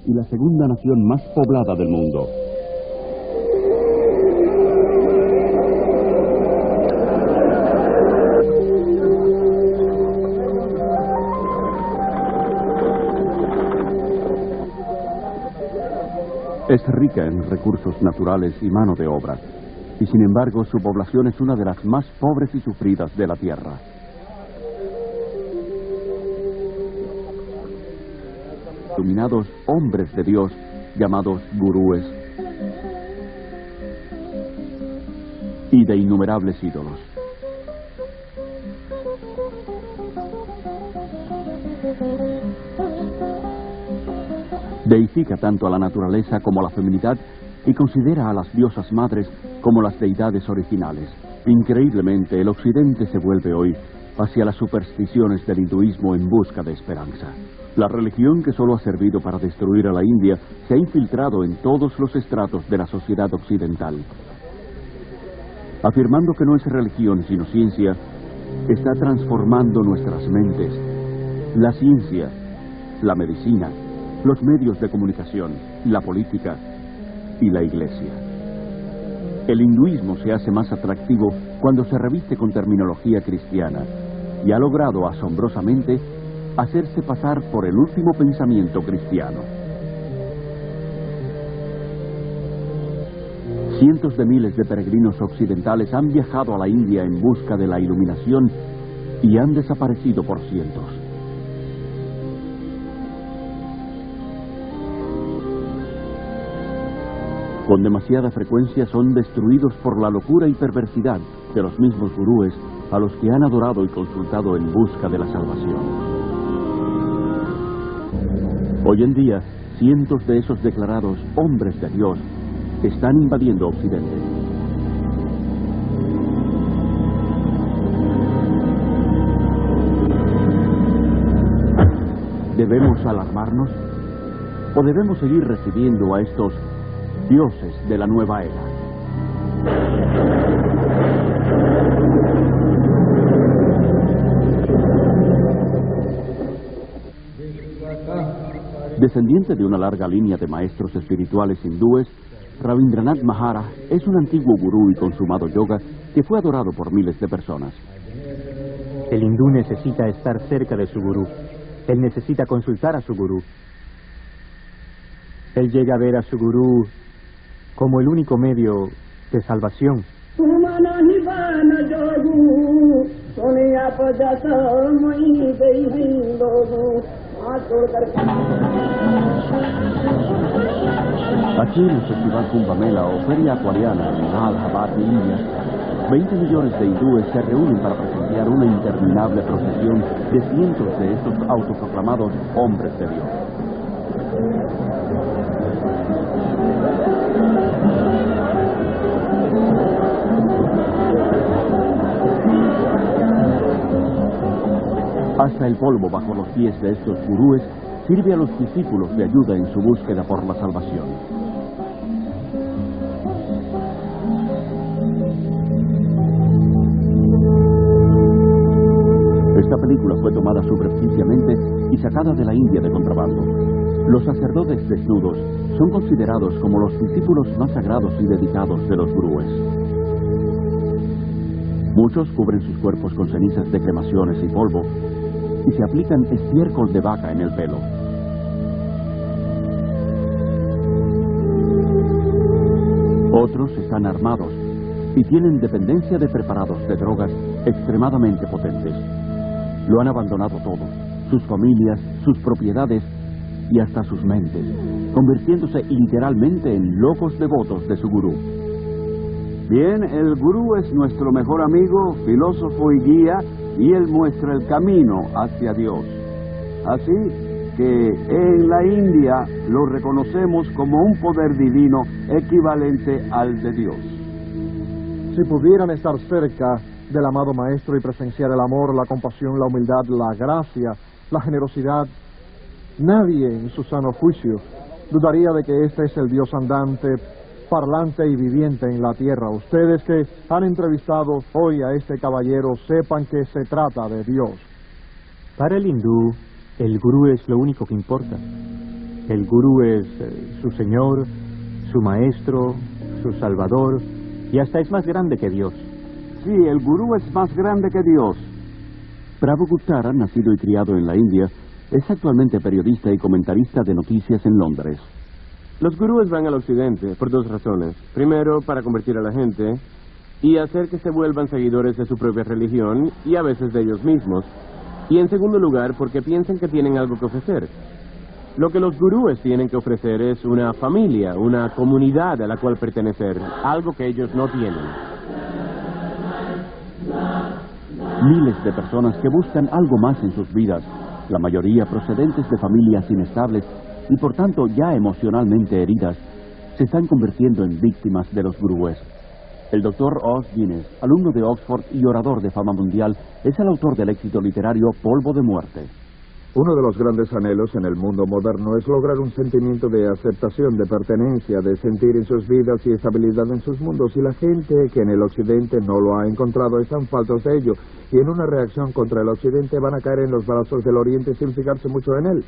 y la segunda nación más poblada del mundo. Es rica en recursos naturales y mano de obra, y sin embargo su población es una de las más pobres y sufridas de la tierra. Iluminados hombres de Dios, llamados gurúes, y de innumerables ídolos. Deifica tanto a la naturaleza como a la feminidad y considera a las diosas madres como las deidades originales. Increíblemente, el occidente se vuelve hoy hacia las supersticiones del hinduismo en busca de esperanza. La religión que solo ha servido para destruir a la India se ha infiltrado en todos los estratos de la sociedad occidental. Afirmando que no es religión sino ciencia, está transformando nuestras mentes. La ciencia, la medicina, los medios de comunicación, la política y la iglesia. El hinduismo se hace más atractivo cuando se reviste con terminología cristiana y ha logrado asombrosamente hacerse pasar por el último pensamiento cristiano. Cientos de miles de peregrinos occidentales han viajado a la India en busca de la iluminación y han desaparecido por cientos. Con demasiada frecuencia son destruidos por la locura y perversidad de los mismos gurúes a los que han adorado y consultado en busca de la salvación. Hoy en día, cientos de esos declarados hombres de Dios están invadiendo Occidente. ¿Debemos alarmarnos? ¿O debemos seguir recibiendo a estos dioses de la nueva era? Descendiente de una larga línea de maestros espirituales hindúes, Rabindranath Maharaj es un antiguo gurú y consumado yoga que fue adorado por miles de personas. El hindú necesita estar cerca de su gurú. Él necesita consultar a su gurú. Él llega a ver a su gurú como el único medio de salvación. Aquí en el Festival Kumbh Mela o Feria Acuariana en Allahabad, India, 20 millones de hindúes se reúnen para presenciar una interminable procesión de cientos de estos autoproclamados hombres de Dios. Hasta el polvo bajo los pies de estos gurúes sirve a los discípulos de ayuda en su búsqueda por la salvación. Esta película fue tomada subrepticiamente y sacada de la India de contrabando. Los sacerdotes desnudos son considerados como los discípulos más sagrados y dedicados de los gurúes. Muchos cubren sus cuerpos con cenizas de cremaciones y polvo y se aplican estiércol de vaca en el pelo. Otros están armados y tienen dependencia de preparados de drogas extremadamente potentes. Lo han abandonado todo, sus familias, sus propiedades y hasta sus mentes, convirtiéndose literalmente en locos devotos de su gurú. Bien, el gurú es nuestro mejor amigo, filósofo y guía, y él muestra el camino hacia Dios. Así que en la India lo reconocemos como un poder divino equivalente al de Dios. Si pudieran estar cerca del amado Maestro y presenciar el amor, la compasión, la humildad, la gracia, la generosidad, nadie en su sano juicio dudaría de que este es el Dios andante, parlante y viviente en la tierra. Ustedes que han entrevistado hoy a este caballero sepan que se trata de Dios. Para el hindú, el gurú es lo único que importa. El gurú es su señor, su maestro, su salvador, y hasta es más grande que Dios. Sí, el gurú es más grande que Dios. Prabhu Guptara, nacido y criado en la India, es actualmente periodista y comentarista de noticias en Londres. Los gurúes van al occidente por dos razones. Primero, para convertir a la gente y hacer que se vuelvan seguidores de su propia religión y a veces de ellos mismos. Y en segundo lugar, porque piensan que tienen algo que ofrecer. Lo que los gurúes tienen que ofrecer es una familia, una comunidad a la cual pertenecer, algo que ellos no tienen. Miles de personas que buscan algo más en sus vidas, la mayoría procedentes de familias inestables y por tanto ya emocionalmente heridas, se están convirtiendo en víctimas de los gurúes. El Dr. Os Guinness, alumno de Oxford y orador de fama mundial, es el autor del éxito literario Polvo de Muerte. Uno de los grandes anhelos en el mundo moderno es lograr un sentimiento de aceptación, de pertenencia, de sentir en sus vidas y estabilidad en sus mundos. Y la gente que en el occidente no lo ha encontrado están faltos de ello. Y en una reacción contra el occidente van a caer en los brazos del oriente sin fijarse mucho en él.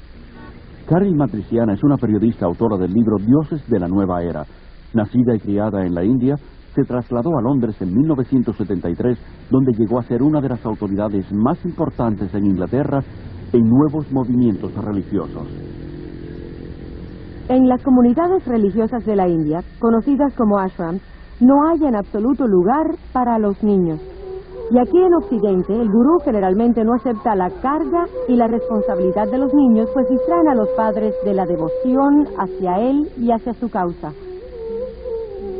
Carrie Matriciana es una periodista autora del libro Dioses de la Nueva Era. Nacida y criada en la India, se trasladó a Londres en 1973, donde llegó a ser una de las autoridades más importantes en Inglaterra en nuevos movimientos religiosos. En las comunidades religiosas de la India, conocidas como ashrams, no hay en absoluto lugar para los niños. Y aquí en Occidente, el gurú generalmente no acepta la carga y la responsabilidad de los niños, pues distraen a los padres de la devoción hacia él y hacia su causa.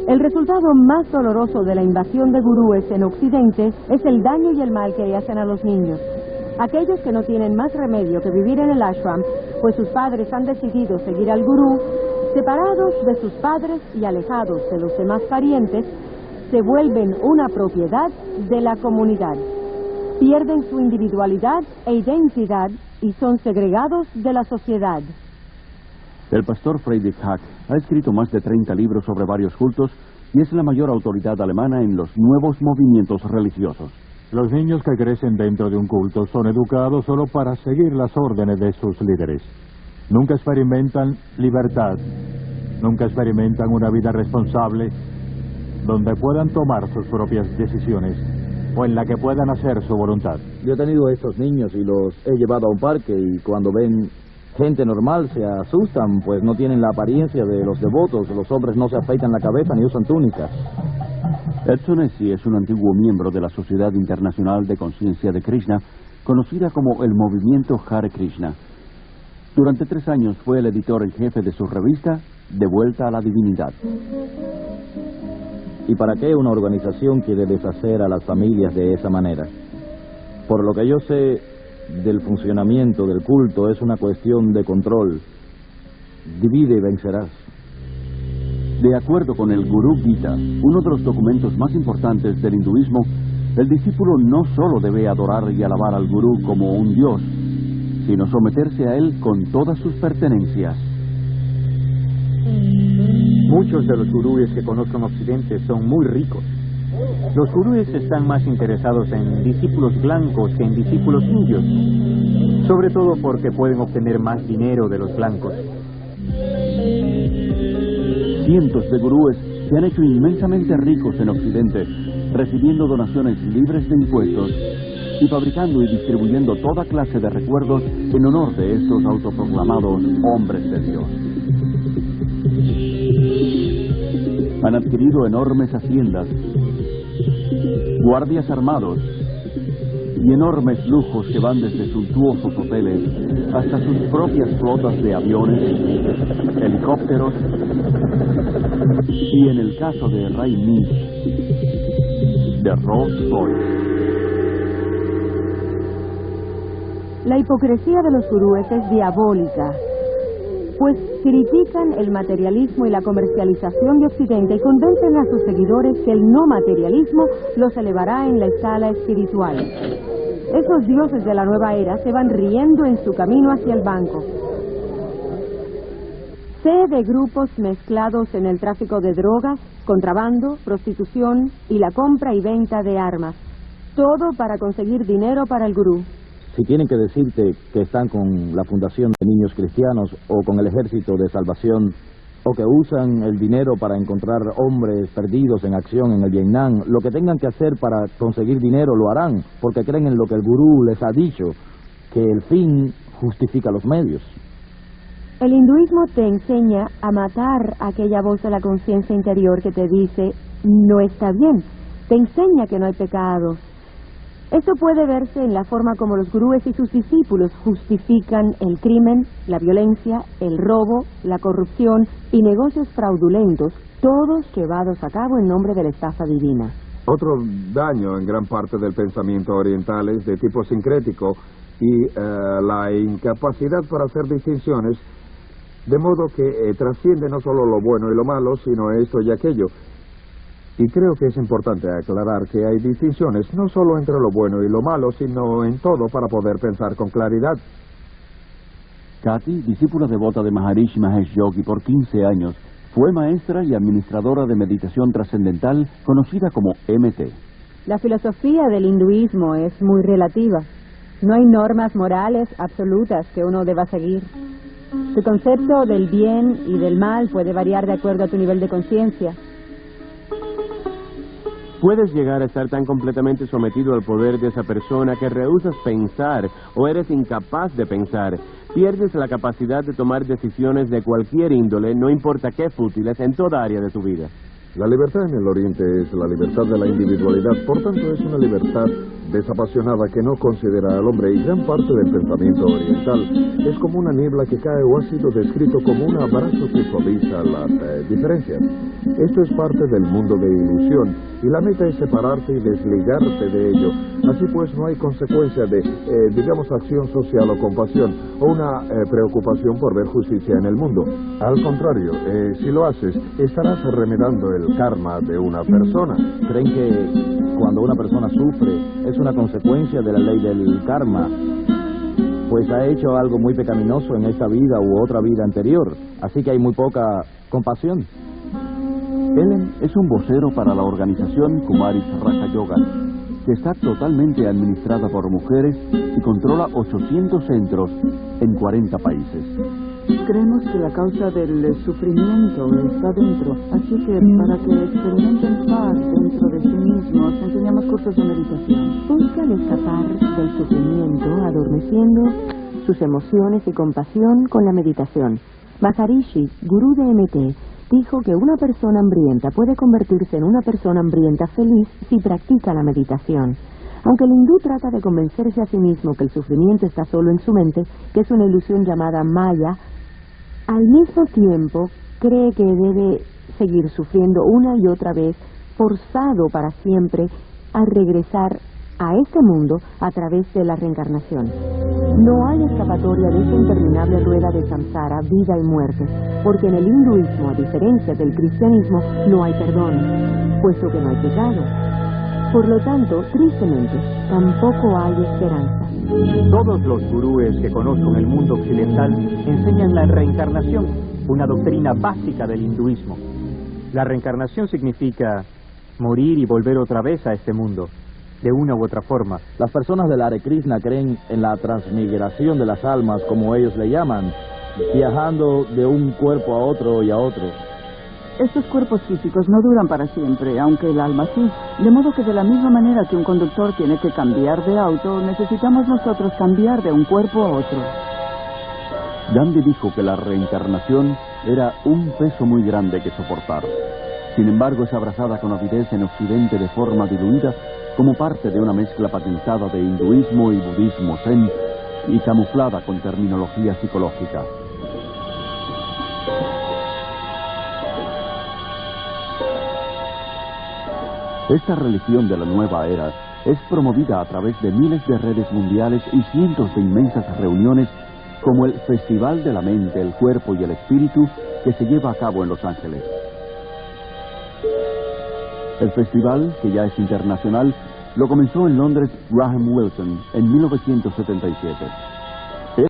El resultado más doloroso de la invasión de gurúes en Occidente es el daño y el mal que hacen a los niños. Aquellos que no tienen más remedio que vivir en el ashram, pues sus padres han decidido seguir al gurú, separados de sus padres y alejados de los demás parientes, se vuelven una propiedad de la comunidad. Pierden su individualidad e identidad y son segregados de la sociedad. El pastor Friedrich Hack ha escrito más de 30 libros sobre varios cultos y es la mayor autoridad alemana en los nuevos movimientos religiosos. Los niños que crecen dentro de un culto son educados solo para seguir las órdenes de sus líderes. Nunca experimentan libertad, nunca experimentan una vida responsable donde puedan tomar sus propias decisiones o en la que puedan hacer su voluntad. Yo he tenido a estos niños y los he llevado a un parque y cuando ven gente normal se asustan, pues no tienen la apariencia de los devotos. Los hombres no se afeitan la cabeza ni usan túnicas. Edson Essi es un antiguo miembro de la Sociedad Internacional de Conciencia de Krishna, conocida como el Movimiento Hare Krishna. Durante 3 años fue el editor en jefe de su revista, De Vuelta a la Divinidad. ¿Y para qué una organización quiere deshacer a las familias de esa manera? Por lo que yo sé del funcionamiento del culto, es una cuestión de control. Divide y vencerás. De acuerdo con el Guru Gita, uno de los documentos más importantes del hinduismo, el discípulo no solo debe adorar y alabar al gurú como un dios, sino someterse a él con todas sus pertenencias. Muchos de los gurúes que conozco en Occidente son muy ricos. Los gurúes están más interesados en discípulos blancos que en discípulos indios, sobre todo porque pueden obtener más dinero de los blancos. Cientos de gurúes se han hecho inmensamente ricos en Occidente, recibiendo donaciones libres de impuestos y fabricando y distribuyendo toda clase de recuerdos en honor de estos autoproclamados hombres de Dios. Han adquirido enormes haciendas, guardias armados y enormes lujos que van desde suntuosos hoteles hasta sus propias flotas de aviones, helicópteros y, en el caso de Ray Mead, de Rolls Royce. La hipocresía de los gurúes es diabólica, pues critican el materialismo y la comercialización de Occidente y convencen a sus seguidores que el no materialismo los elevará en la escala espiritual. Esos dioses de la nueva era se van riendo en su camino hacia el banco. Sé de grupos mezclados en el tráfico de drogas, contrabando, prostitución y la compra y venta de armas. Todo para conseguir dinero para el gurú. Si tienen que decirte que están con la Fundación de Niños Cristianos o con el Ejército de Salvación, o que usan el dinero para encontrar hombres perdidos en acción en el Vietnam, lo que tengan que hacer para conseguir dinero lo harán, porque creen en lo que el gurú les ha dicho, que el fin justifica los medios. El hinduismo te enseña a matar aquella voz de la conciencia interior que te dice, no está bien. Te enseña que no hay pecado. Eso puede verse en la forma como los gurúes y sus discípulos justifican el crimen, la violencia, el robo, la corrupción y negocios fraudulentos, todos llevados a cabo en nombre de la estafa divina. Otro daño en gran parte del pensamiento oriental es de tipo sincrético y la incapacidad para hacer distinciones, de modo que trasciende no solo lo bueno y lo malo, sino esto y aquello. Y creo que es importante aclarar que hay distinciones no solo entre lo bueno y lo malo, sino en todo para poder pensar con claridad. Kathy, discípula devota de Maharishi Mahesh Yogi por 15 años, fue maestra y administradora de meditación trascendental conocida como MT. La filosofía del hinduismo es muy relativa. No hay normas morales absolutas que uno deba seguir. Tu concepto del bien y del mal puede variar de acuerdo a tu nivel de conciencia. Puedes llegar a estar tan completamente sometido al poder de esa persona que rehusas pensar o eres incapaz de pensar. Pierdes la capacidad de tomar decisiones de cualquier índole, no importa qué fútiles, en toda área de tu vida. La libertad en el Oriente es la libertad de la individualidad, por tanto es una libertad desapasionada que no considera al hombre, y gran parte del pensamiento oriental es como una niebla que cae o ha sido descrito como un abrazo que suaviza las diferencias. Esto es parte del mundo de ilusión y la meta es separarte y desligarte de ello. Así pues no hay consecuencia de, digamos, acción social o compasión o una preocupación por ver justicia en el mundo. Al contrario, si lo haces, estarás remedando el karma de una persona. ¿Creen que cuando una persona sufre es una consecuencia de la ley del karma? Pues ha hecho algo muy pecaminoso en esta vida u otra vida anterior, así que hay muy poca compasión. Ellen es un vocero para la organización Kumaris Raja Yoga, que está totalmente administrada por mujeres y controla 800 centros en 40 países. Creemos que la causa del sufrimiento está dentro, así que para que experimenten paz dentro de sí mismos, enseñamos cursos de meditación. Buscan escapar del sufrimiento adormeciendo sus emociones y compasión con la meditación. Maharishi, gurú de MT, dijo que una persona hambrienta puede convertirse en una persona hambrienta feliz si practica la meditación. Aunque el hindú trata de convencerse a sí mismo que el sufrimiento está solo en su mente, que es una ilusión llamada Maya, al mismo tiempo cree que debe seguir sufriendo una y otra vez, forzado para siempre a regresar a este mundo a través de la reencarnación. No hay escapatoria de esta interminable rueda de samsara, vida y muerte, porque en el hinduismo, a diferencia del cristianismo, no hay perdón, puesto que no hay pecado. Por lo tanto, tristemente, tampoco hay esperanza. Todos los gurúes que conozco en el mundo occidental enseñan la reencarnación, una doctrina básica del hinduismo. La reencarnación significa morir y volver otra vez a este mundo, de una u otra forma. Las personas del Hare Krishna creen en la transmigración de las almas, como ellos le llaman, viajando de un cuerpo a otro y a otro. Estos cuerpos físicos no duran para siempre, aunque el alma sí. De modo que de la misma manera que un conductor tiene que cambiar de auto, necesitamos nosotros cambiar de un cuerpo a otro. Gandhi dijo que la reencarnación era un peso muy grande que soportar. Sin embargo, es abrazada con avidez en Occidente de forma diluida como parte de una mezcla patentada de hinduismo y budismo zen y camuflada con terminología psicológica. Esta religión de la nueva era es promovida a través de miles de redes mundiales y cientos de inmensas reuniones como el Festival de la Mente, el Cuerpo y el Espíritu que se lleva a cabo en Los Ángeles. El festival, que ya es internacional, lo comenzó en Londres Graham Wilson en 1977. Es la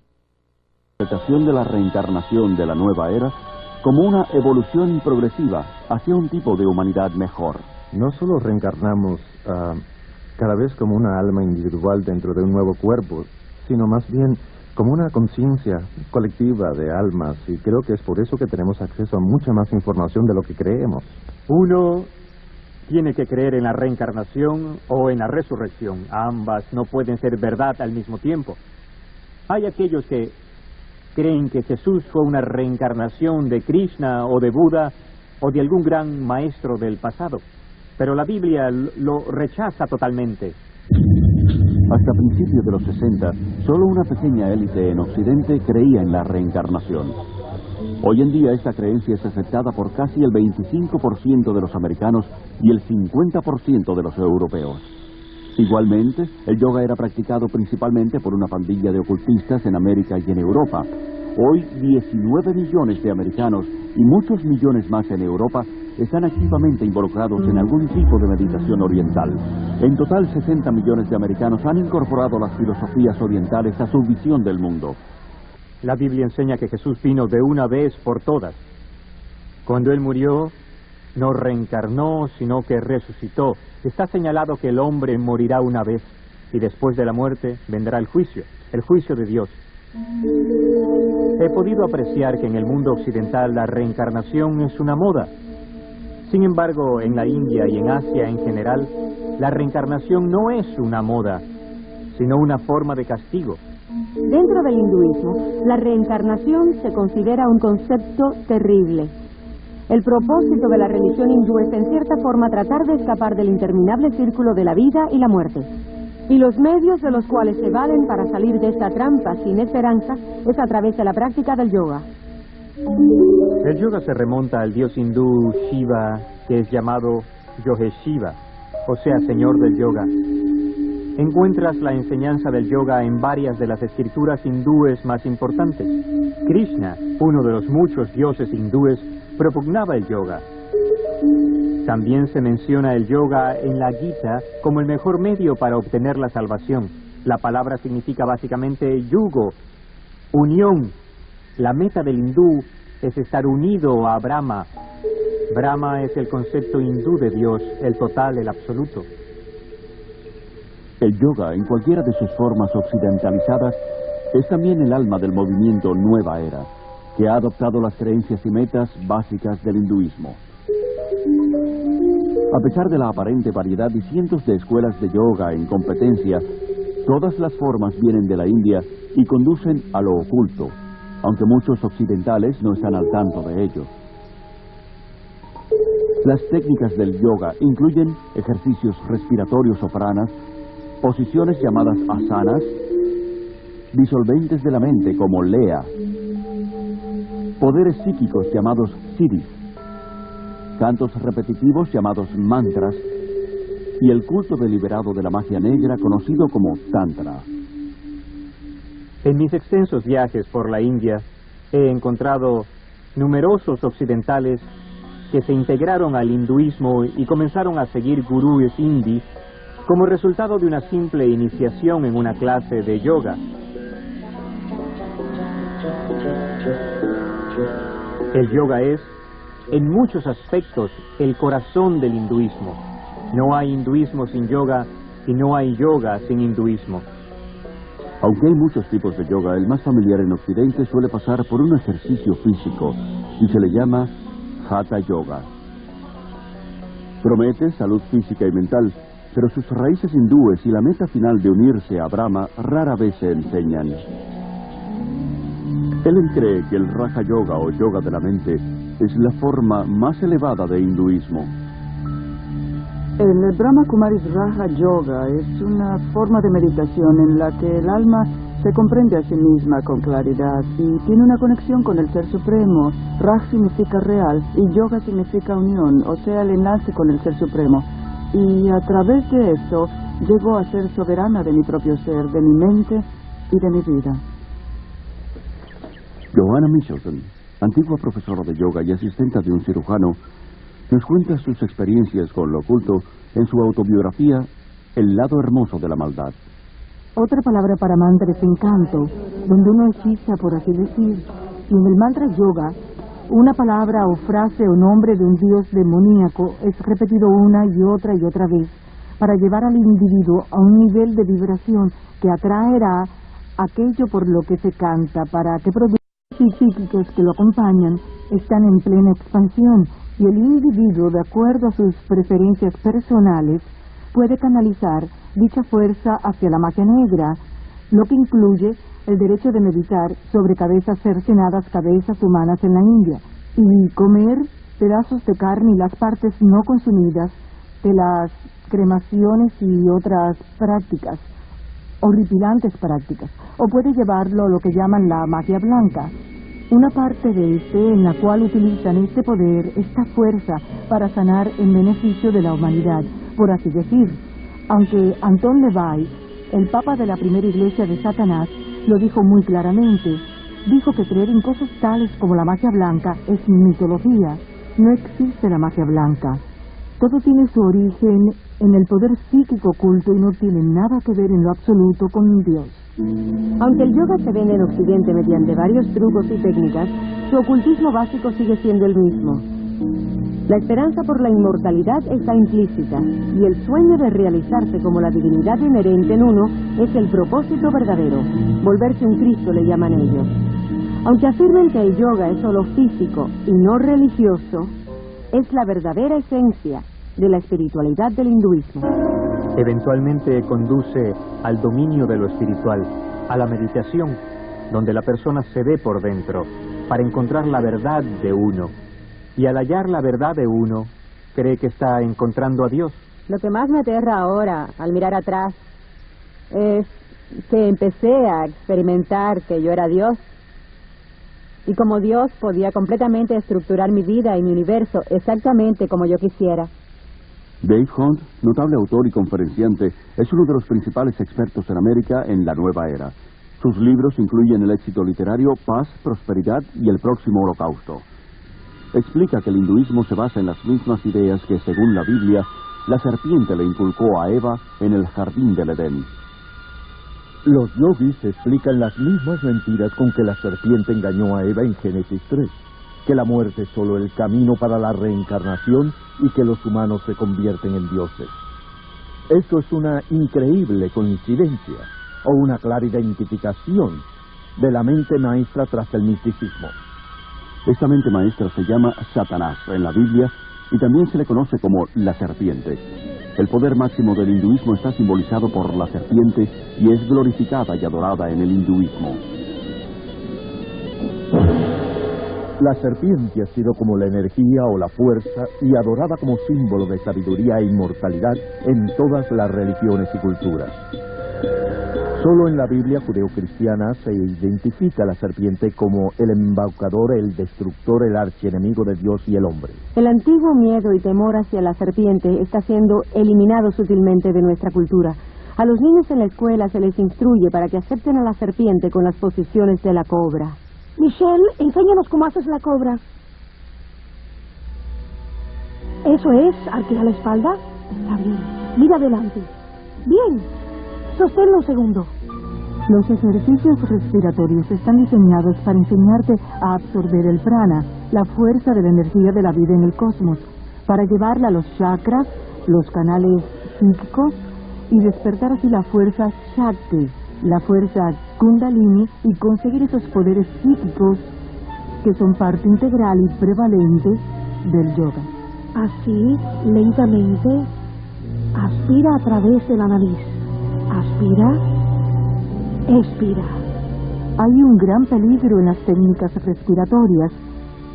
interpretación de la reencarnación de la nueva era como una evolución progresiva hacia un tipo de humanidad mejor. No solo reencarnamos cada vez como una alma individual dentro de un nuevo cuerpo, sino más bien como una conciencia colectiva de almas, y creo que es por eso que tenemos acceso a mucha más información de lo que creemos. Uno tiene que creer en la reencarnación o en la resurrección. Ambas no pueden ser verdad al mismo tiempo. Hay aquellos que creen que Jesús fue una reencarnación de Krishna o de Buda o de algún gran maestro del pasado, pero la Biblia lo rechaza totalmente. Hasta principios de los 60, solo una pequeña élite en Occidente creía en la reencarnación. Hoy en día esta creencia es aceptada por casi el 25% de los americanos y el 50% de los europeos. Igualmente, el yoga era practicado principalmente por una pandilla de ocultistas en América y en Europa. Hoy, 19 millones de americanos y muchos millones más en Europa están activamente involucrados en algún tipo de meditación oriental. En total, 60 millones de americanos han incorporado las filosofías orientales a su visión del mundo. La Biblia enseña que Jesús vino de una vez por todas. Cuando Él murió, no reencarnó, sino que resucitó. Está señalado que el hombre morirá una vez, y después de la muerte vendrá el juicio de Dios. He podido apreciar que en el mundo occidental la reencarnación es una moda. Sin embargo, en la India y en Asia en general, la reencarnación no es una moda, sino una forma de castigo. Dentro del hinduismo, la reencarnación se considera un concepto terrible. El propósito de la religión hindú es en cierta forma tratar de escapar del interminable círculo de la vida y la muerte. Y los medios de los cuales se valen para salir de esta trampa sin esperanza es a través de la práctica del yoga. El yoga se remonta al dios hindú Shiva, que es llamado Yogeshiva, o sea, señor del yoga. Encuentras la enseñanza del yoga en varias de las escrituras hindúes más importantes. Krishna, uno de los muchos dioses hindúes, propugnaba el yoga. También se menciona el yoga en la Gita como el mejor medio para obtener la salvación. La palabra significa básicamente yugo, unión. La meta del hindú es estar unido a Brahma. Brahma es el concepto hindú de Dios, el total, el absoluto. El yoga, en cualquiera de sus formas occidentalizadas, es también el alma del movimiento Nueva Era, que ha adoptado las creencias y metas básicas del hinduismo. A pesar de la aparente variedad y cientos de escuelas de yoga en competencia, todas las formas vienen de la India y conducen a lo oculto, aunque muchos occidentales no están al tanto de ello. Las técnicas del yoga incluyen ejercicios respiratorios o pranas, posiciones llamadas asanas, disolventes de la mente como lea, poderes psíquicos llamados siddhis, cantos repetitivos llamados mantras y el culto deliberado de la magia negra conocido como tantra. En mis extensos viajes por la India he encontrado numerosos occidentales que se integraron al hinduismo y comenzaron a seguir gurúes hindis como resultado de una simple iniciación en una clase de yoga. El yoga es, en muchos aspectos, el corazón del hinduismo. No hay hinduismo sin yoga y no hay yoga sin hinduismo. Aunque hay muchos tipos de yoga, el más familiar en Occidente suele pasar por un ejercicio físico y se le llama Hatha Yoga. Promete salud física y mental, pero sus raíces hindúes y la meta final de unirse a Brahma rara vez se enseñan. Ellen cree que el Raja Yoga o yoga de la mente es la forma más elevada de hinduismo. El Brahma Kumaris Raja Yoga es una forma de meditación en la que el alma se comprende a sí misma con claridad y tiene una conexión con el Ser Supremo. Raj significa real y Yoga significa unión, o sea, el enlace con el Ser Supremo. Y a través de eso llego a ser soberana de mi propio ser, de mi mente y de mi vida. Joanna Michelson, antigua profesora de yoga y asistente de un cirujano, nos cuenta sus experiencias con lo oculto en su autobiografía El lado hermoso de la maldad. Otra palabra para mantra es encanto, donde uno hechiza, por así decir. Y en el mantra yoga, una palabra o frase o nombre de un dios demoníaco es repetido una y otra vez para llevar al individuo a un nivel de vibración que atraerá aquello por lo que se canta, para que productos psíquicos que lo acompañan están en plena expansión y el individuo, de acuerdo a sus preferencias personales, puede canalizar dicha fuerza hacia la magia negra, lo que incluye el derecho de meditar sobre cabezas cercenadas, cabezas humanas en la India, y comer pedazos de carne y las partes no consumidas de las cremaciones y otras prácticas, horripilantes prácticas, o puede llevarlo a lo que llaman la magia blanca, una parte de en la cual utilizan este poder, esta fuerza, para sanar en beneficio de la humanidad, por así decir. Aunque Anton LaVey, el papa de la primera iglesia de Satanás, lo dijo muy claramente, dijo que creer en cosas tales como la magia blanca es mitología, no existe la magia blanca. Todo tiene su origen en el poder psíquico oculto y no tiene nada que ver en lo absoluto con Dios. Aunque el yoga se vende en Occidente mediante varios trucos y técnicas, su ocultismo básico sigue siendo el mismo. La esperanza por la inmortalidad está implícita, y el sueño de realizarse como la divinidad inherente en uno es el propósito verdadero. Volverse un Cristo le llaman ellos. Aunque afirmen que el yoga es solo físico y no religioso, es la verdadera esencia de la espiritualidad del hinduismo. Eventualmente conduce al dominio de lo espiritual, a la meditación, donde la persona se ve por dentro para encontrar la verdad de uno. Y al hallar la verdad de uno, cree que está encontrando a Dios. Lo que más me aterra ahora, al mirar atrás, es que empecé a experimentar que yo era Dios. Y como Dios podía completamente estructurar mi vida y mi universo exactamente como yo quisiera. Dave Hunt, notable autor y conferenciante, es uno de los principales expertos en América en la nueva era. Sus libros incluyen el éxito literario Paz, Prosperidad y el próximo Holocausto. Explica que el hinduismo se basa en las mismas ideas que, según la Biblia, la serpiente le inculcó a Eva en el jardín del Edén. Los yogis explican las mismas mentiras con que la serpiente engañó a Eva en Génesis 3, que la muerte es solo el camino para la reencarnación y que los humanos se convierten en dioses. Esto es una increíble coincidencia o una clara identificación de la mente maestra tras el misticismo. Esta mente maestra se llama Satanás en la Biblia y también se le conoce como la serpiente. El poder máximo del hinduismo está simbolizado por la serpiente y es glorificada y adorada en el hinduismo. La serpiente ha sido como la energía o la fuerza y adorada como símbolo de sabiduría e inmortalidad en todas las religiones y culturas. Solo en la Biblia judeocristiana se identifica a la serpiente como el embaucador, el destructor, el archienemigo de Dios y el hombre. El antiguo miedo y temor hacia la serpiente está siendo eliminado sutilmente de nuestra cultura. A los niños en la escuela se les instruye para que acepten a la serpiente con las posiciones de la cobra. Michelle, enséñanos cómo haces la cobra. Eso es, arquea la espalda. Está bien. Mira adelante. Bien. Sosténlo un segundo. Los ejercicios respiratorios están diseñados para enseñarte a absorber el prana, la fuerza de la energía de la vida en el cosmos, para llevarla a los chakras, los canales psíquicos, y despertar así la fuerza Shakti, la fuerza Kundalini, y conseguir esos poderes psíquicos que son parte integral y prevalente del yoga. Así, lentamente, aspira a través de la nariz. Aspira, expira. Hay un gran peligro en las técnicas respiratorias.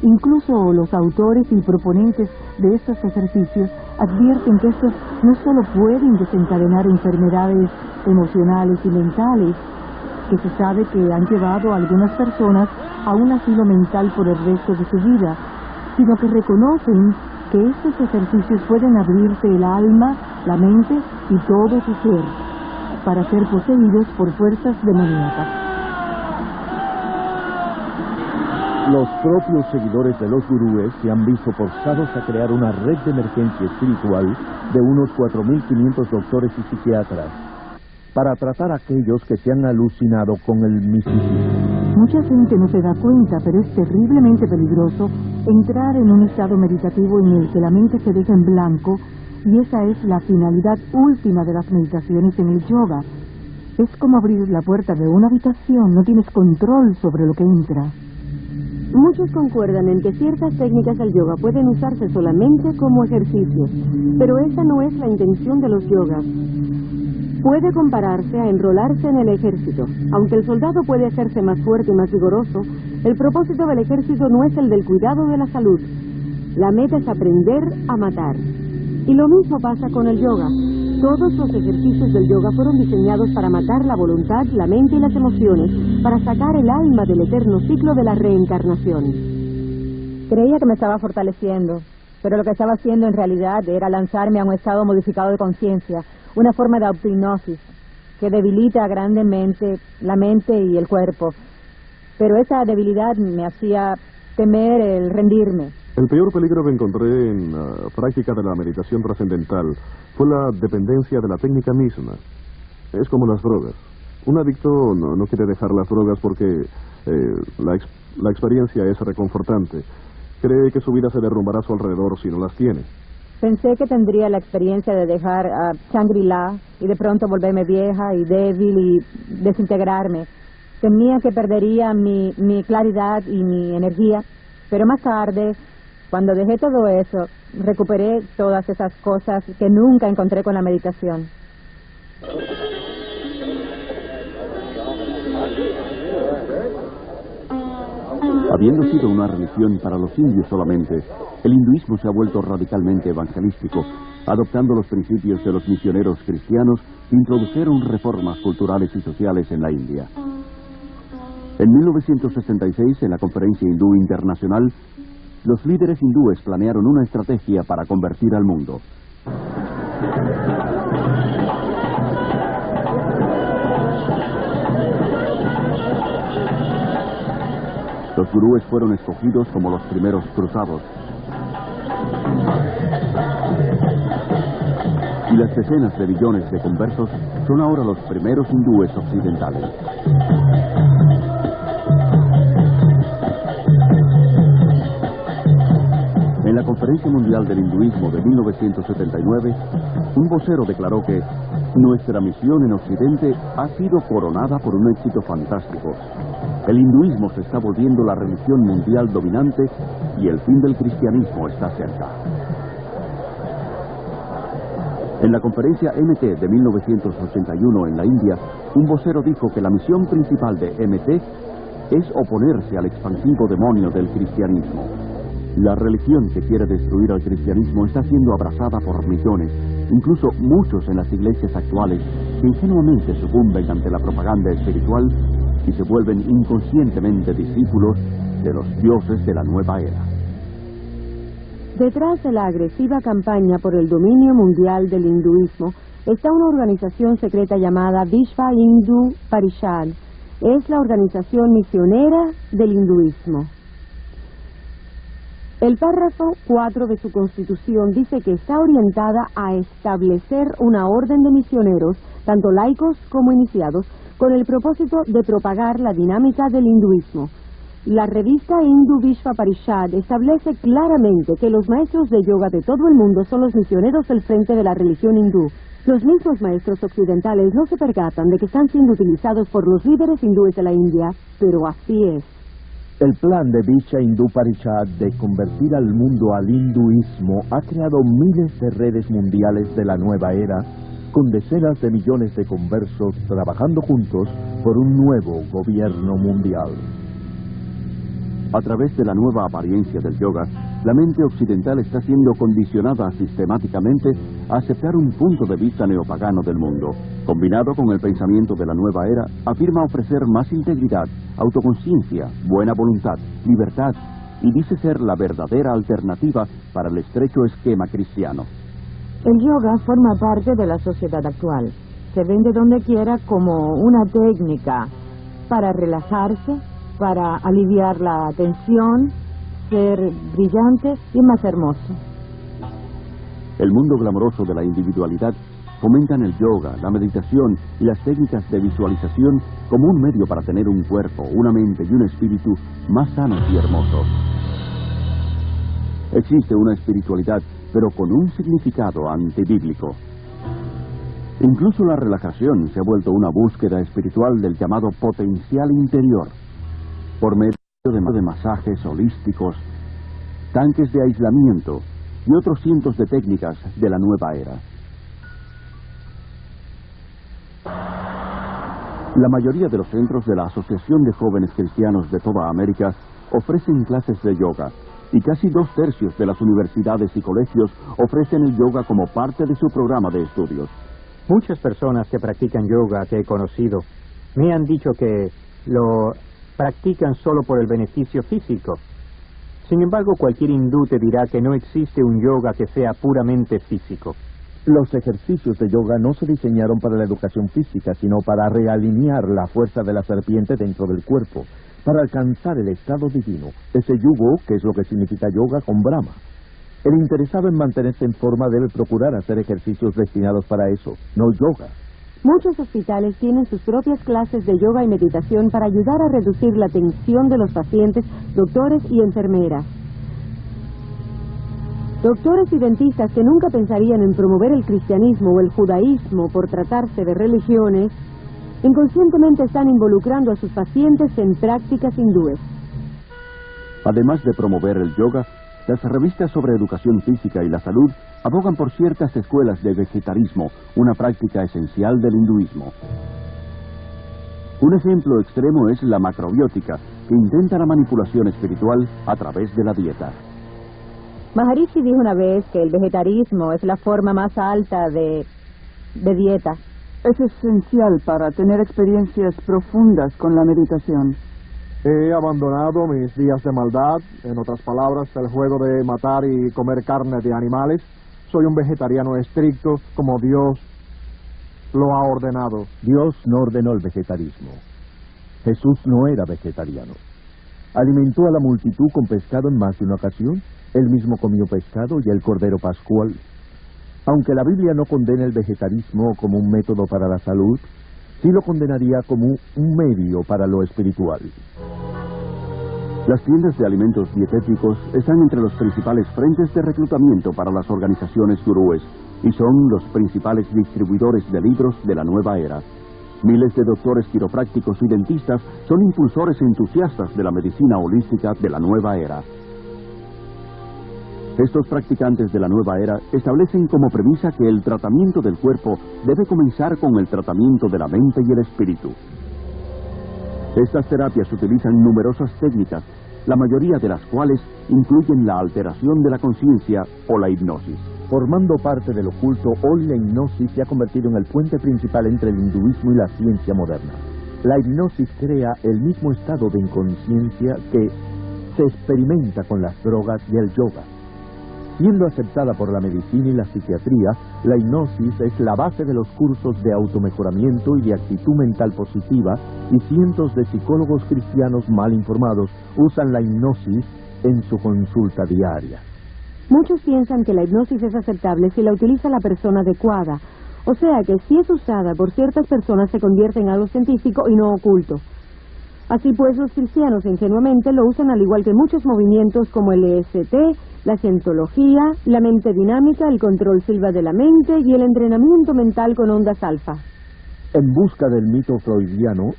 Incluso los autores y proponentes de estos ejercicios advierten que estos no solo pueden desencadenar enfermedades emocionales y mentales, que se sabe que han llevado a algunas personas a un asilo mental por el resto de su vida, sino que reconocen que estos ejercicios pueden abrirte el alma, la mente y todo tu ser, para ser poseídos por fuerzas demoníacas. Los propios seguidores de los gurúes se han visto forzados a crear una red de emergencia espiritual de unos 4.500 doctores y psiquiatras para tratar a aquellos que se han alucinado con el misticismo. Mucha gente no se da cuenta, pero es terriblemente peligroso entrar en un estado meditativo en el que la mente se deja en blanco, y esa es la finalidad última de las meditaciones en el yoga. Es como abrir la puerta de una habitación, no tienes control sobre lo que entra. Muchos concuerdan en que ciertas técnicas del yoga pueden usarse solamente como ejercicios, pero esa no es la intención de los yogas. Puede compararse a enrolarse en el ejército. Aunque el soldado puede hacerse más fuerte y más vigoroso, el propósito del ejército no es el del cuidado de la salud. La meta es aprender a matar. Y lo mismo pasa con el yoga. Todos los ejercicios del yoga fueron diseñados para matar la voluntad, la mente y las emociones, para sacar el alma del eterno ciclo de la reencarnación. Creía que me estaba fortaleciendo, pero lo que estaba haciendo en realidad era lanzarme a un estado modificado de conciencia, una forma de autohipnosis que debilita grandemente la mente y el cuerpo. Pero esa debilidad me hacía temer el rendirme. El peor peligro que encontré en la práctica de la meditación trascendental fue la dependencia de la técnica misma. Es como las drogas. Un adicto no quiere dejar las drogas porque la experiencia es reconfortante. Cree que su vida se derrumbará a su alrededor si no las tiene. Pensé que tendría la experiencia de dejar a Shangri-La y de pronto volverme vieja y débil y desintegrarme. Temía que perdería mi claridad y mi energía, pero más tarde, cuando dejé todo eso, recuperé todas esas cosas que nunca encontré con la meditación. Habiendo sido una religión para los indios solamente, el hinduismo se ha vuelto radicalmente evangelístico. Adoptando los principios de los misioneros cristianos, introdujeron reformas culturales y sociales en la India. En 1966, en la Conferencia Hindú Internacional, los líderes hindúes planearon una estrategia para convertir al mundo. Los gurúes fueron escogidos como los primeros cruzados. Y las decenas de millones de conversos son ahora los primeros hindúes occidentales. En la Conferencia Mundial del Hinduismo de 1979, un vocero declaró que nuestra misión en Occidente ha sido coronada por un éxito fantástico. El hinduismo se está volviendo la religión mundial dominante y el fin del cristianismo está cerca. En la conferencia MT de 1981 en la India, un vocero dijo que la misión principal de MT es oponerse al expansivo demonio del cristianismo. La religión que quiere destruir al cristianismo está siendo abrazada por millones, incluso muchos en las iglesias actuales, que ingenuamente sucumben ante la propaganda espiritual y se vuelven inconscientemente discípulos de los dioses de la nueva era. Detrás de la agresiva campaña por el dominio mundial del hinduismo está una organización secreta llamada Vishva Hindu Parishad. Es la organización misionera del hinduismo. El párrafo 4 de su constitución dice que está orientada a establecer una orden de misioneros, tanto laicos como iniciados, con el propósito de propagar la dinámica del hinduismo. La revista Hindu Vishva Parishad establece claramente que los maestros de yoga de todo el mundo son los misioneros del frente de la religión hindú. Los mismos maestros occidentales no se percatan de que están siendo utilizados por los líderes hindúes de la India, pero así es. El plan de Vishva Hindu Parishad de convertir al mundo al hinduismo ha creado miles de redes mundiales de la nueva era, con decenas de millones de conversos trabajando juntos por un nuevo gobierno mundial. A través de la nueva apariencia del yoga, la mente occidental está siendo condicionada sistemáticamente a aceptar un punto de vista neopagano del mundo. Combinado con el pensamiento de la nueva era, afirma ofrecer más integridad, autoconciencia, buena voluntad, libertad, y dice ser la verdadera alternativa para el estrecho esquema cristiano. El yoga forma parte de la sociedad actual. Se vende donde quiera como una técnica para relajarse, para aliviar la tensión, ser brillante y más hermoso. El mundo glamoroso de la individualidad fomentan el yoga, la meditación y las técnicas de visualización como un medio para tener un cuerpo, una mente y un espíritu más sanos y hermosos. Existe una espiritualidad, pero con un significado antibíblico. Incluso la relajación se ha vuelto una búsqueda espiritual del llamado potencial interior, por medio de masajes holísticos, tanques de aislamiento y otros cientos de técnicas de la nueva era. La mayoría de los centros de la Asociación de Jóvenes Cristianos de toda América ofrecen clases de yoga, y casi 2/3 de las universidades y colegios ofrecen el yoga como parte de su programa de estudios. Muchas personas que practican yoga que he conocido me han dicho que lo practican solo por el beneficio físico. Sin embargo, cualquier hindú te dirá que no existe un yoga que sea puramente físico. Los ejercicios de yoga no se diseñaron para la educación física, sino para realinear la fuerza de la serpiente dentro del cuerpo, para alcanzar el estado divino, ese yugo, que es lo que significa yoga, con Brahma. El interesado en mantenerse en forma debe procurar hacer ejercicios destinados para eso, no yoga. Muchos hospitales tienen sus propias clases de yoga y meditación para ayudar a reducir la tensión de los pacientes, doctores y enfermeras. Doctores y dentistas que nunca pensarían en promover el cristianismo o el judaísmo por tratarse de religiones, inconscientemente están involucrando a sus pacientes en prácticas hindúes. Además de promover el yoga, las revistas sobre educación física y la salud abogan por ciertas escuelas de vegetarismo, una práctica esencial del hinduismo. Un ejemplo extremo es la macrobiótica, que intenta la manipulación espiritual a través de la dieta. Maharishi dijo una vez que el vegetarismo es la forma más alta de dieta. Es esencial para tener experiencias profundas con la meditación. He abandonado mis días de maldad, en otras palabras, el juego de matar y comer carne de animales. Soy un vegetariano estricto, como Dios lo ha ordenado. Dios no ordenó el vegetarismo. Jesús no era vegetariano. Alimentó a la multitud con pescado en más de una ocasión. Él mismo comió pescado y el cordero pascual. Aunque la Biblia no condena el vegetarismo como un método para la salud, sí lo condenaría como un medio para lo espiritual. Las tiendas de alimentos dietéticos están entre los principales frentes de reclutamiento para las organizaciones gurúes y son los principales distribuidores de libros de la nueva era. Miles de doctores quiroprácticos y dentistas son impulsores entusiastas de la medicina holística de la nueva era. Estos practicantes de la nueva era establecen como premisa que el tratamiento del cuerpo debe comenzar con el tratamiento de la mente y el espíritu. Estas terapias utilizan numerosas técnicas, la mayoría de las cuales incluyen la alteración de la conciencia o la hipnosis. Formando parte del oculto, hoy la hipnosis se ha convertido en el puente principal entre el hinduismo y la ciencia moderna. La hipnosis crea el mismo estado de inconsciencia que se experimenta con las drogas y el yoga. Siendo aceptada por la medicina y la psiquiatría, la hipnosis es la base de los cursos de automejoramiento y de actitud mental positiva, y cientos de psicólogos cristianos mal informados usan la hipnosis en su consulta diaria. Muchos piensan que la hipnosis es aceptable si la utiliza la persona adecuada, o sea que si es usada por ciertas personas se convierte en algo científico y no oculto. Así pues, los cristianos ingenuamente lo usan al igual que muchos movimientos como el EST, la cientología, la mente dinámica, el control silva de la mente y el entrenamiento mental con ondas alfa. En busca del mito freudiano,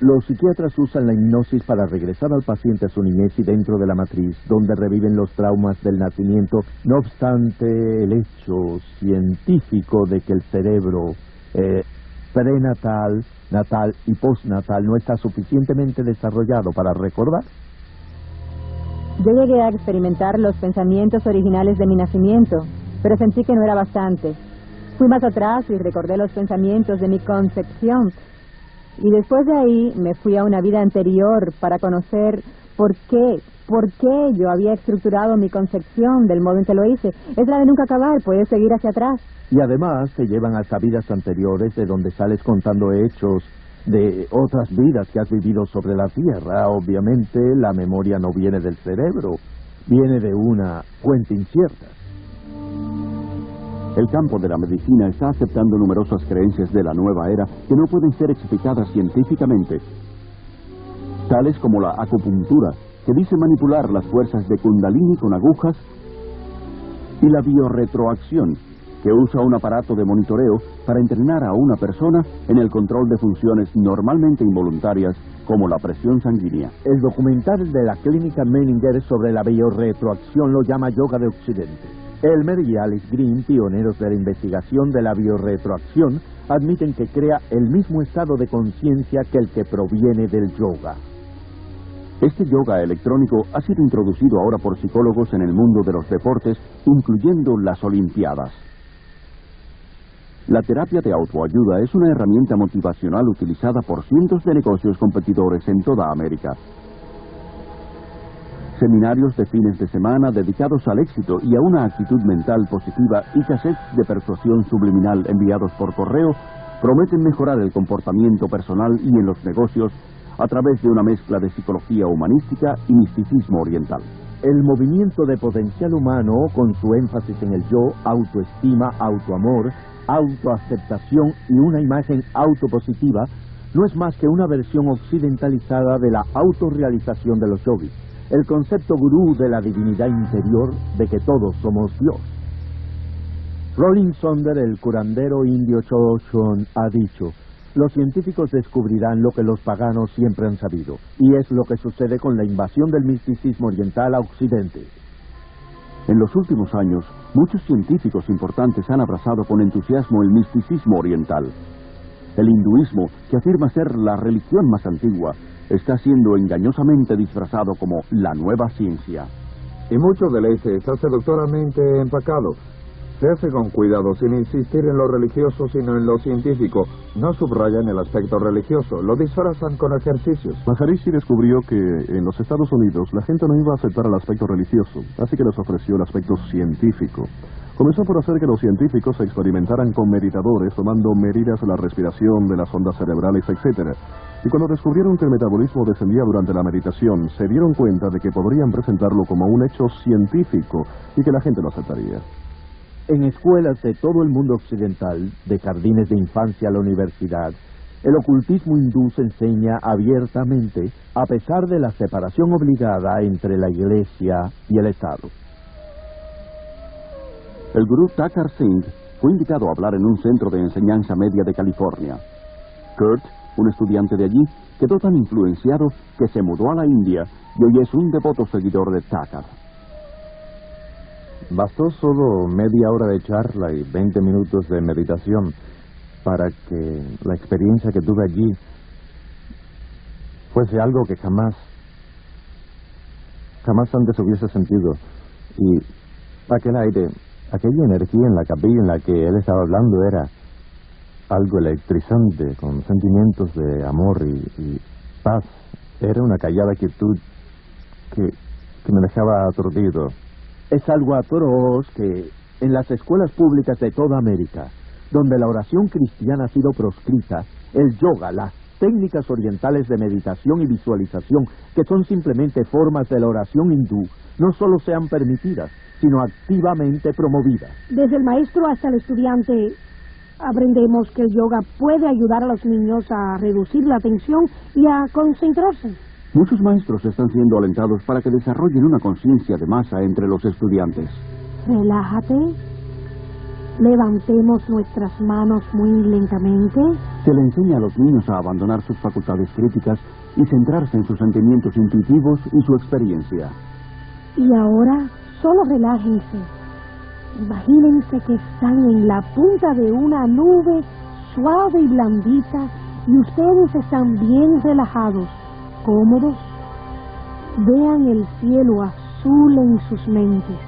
los psiquiatras usan la hipnosis para regresar al paciente a su niñez y dentro de la matriz, donde reviven los traumas del nacimiento. No obstante, el hecho científico de que el cerebro prenatal, natal y postnatal no está suficientemente desarrollado para recordar. Yo llegué a experimentar los pensamientos originales de mi nacimiento, pero sentí que no era bastante. Fui más atrás y recordé los pensamientos de mi concepción. Y después de ahí me fui a una vida anterior para conocer por qué yo había estructurado mi concepción del modo en que lo hice. Es la de nunca acabar, puedes seguir hacia atrás. Y además te llevan hasta vidas anteriores de donde sales contando hechos de otras vidas que has vivido sobre la Tierra. Obviamente la memoria no viene del cerebro, viene de una fuente incierta. El campo de la medicina está aceptando numerosas creencias de la nueva era que no pueden ser explicadas científicamente, tales como la acupuntura, que dice manipular las fuerzas de Kundalini con agujas, y la biorretroacción, que usa un aparato de monitoreo para entrenar a una persona en el control de funciones normalmente involuntarias como la presión sanguínea. El documental de la clínica Menninger sobre la biorretroacción lo llama Yoga de Occidente. Elmer y Alice Green, pioneros de la investigación de la biorretroacción, admiten que crea el mismo estado de conciencia que el que proviene del yoga. Este yoga electrónico ha sido introducido ahora por psicólogos en el mundo de los deportes, incluyendo las Olimpiadas. La terapia de autoayuda es una herramienta motivacional utilizada por cientos de negocios competidores en toda América. Seminarios de fines de semana dedicados al éxito y a una actitud mental positiva y cassettes de persuasión subliminal enviados por correo prometen mejorar el comportamiento personal y en los negocios a través de una mezcla de psicología humanística y misticismo oriental. El movimiento de potencial humano, con su énfasis en el yo, autoestima, autoamor, autoaceptación y una imagen autopositiva, no es más que una versión occidentalizada de la autorrealización de los yogis, el concepto gurú de la divinidad interior de que todos somos Dios. Rolling Sonder, el curandero indio Choshon, ha dicho: los científicos descubrirán lo que los paganos siempre han sabido, y es lo que sucede con la invasión del misticismo oriental a Occidente. En los últimos años, muchos científicos importantes han abrazado con entusiasmo el misticismo oriental. El hinduismo, que afirma ser la religión más antigua, está siendo engañosamente disfrazado como la nueva ciencia. Y mucho de leche está seductoramente empacado. Se hace con cuidado, sin insistir en lo religioso, sino en lo científico. No subrayan el aspecto religioso, lo disfrazan con ejercicios. Maharishi descubrió que en los Estados Unidos la gente no iba a aceptar el aspecto religioso, así que les ofreció el aspecto científico. Comenzó por hacer que los científicos experimentaran con meditadores, tomando medidas de la respiración, de las ondas cerebrales, etc. Y cuando descubrieron que el metabolismo descendía durante la meditación, se dieron cuenta de que podrían presentarlo como un hecho científico y que la gente lo aceptaría. En escuelas de todo el mundo occidental, de jardines de infancia a la universidad, el ocultismo hindú se enseña abiertamente, a pesar de la separación obligada entre la Iglesia y el Estado. El gurú Thakur Singh fue invitado a hablar en un centro de enseñanza media de California. Kurt, un estudiante de allí, quedó tan influenciado que se mudó a la India y hoy es un devoto seguidor de Thakur. Bastó solo media hora de charla y 20 minutos de meditación para que la experiencia que tuve allí fuese algo que jamás antes hubiese sentido. Y aquel aire, aquella energía en la capilla en la que él estaba hablando era algo electrizante, con sentimientos de amor y paz. Era una callada quietud que me dejaba aturdido. Es algo atroz que en las escuelas públicas de toda América, donde la oración cristiana ha sido proscrita, el yoga, las técnicas orientales de meditación y visualización, que son simplemente formas de la oración hindú, no solo sean permitidas, sino activamente promovidas. Desde el maestro hasta el estudiante, aprendemos que el yoga puede ayudar a los niños a reducir la tensión y a concentrarse. Muchos maestros están siendo alentados para que desarrollen una conciencia de masa entre los estudiantes. Relájate. Levantemos nuestras manos muy lentamente. Se le enseña a los niños a abandonar sus facultades críticas y centrarse en sus sentimientos intuitivos y su experiencia. Y ahora, solo relájense. Imagínense que están en la punta de una nube suave y blandita y ustedes están bien relajados, cómodos. Vean el cielo azul en sus mentes.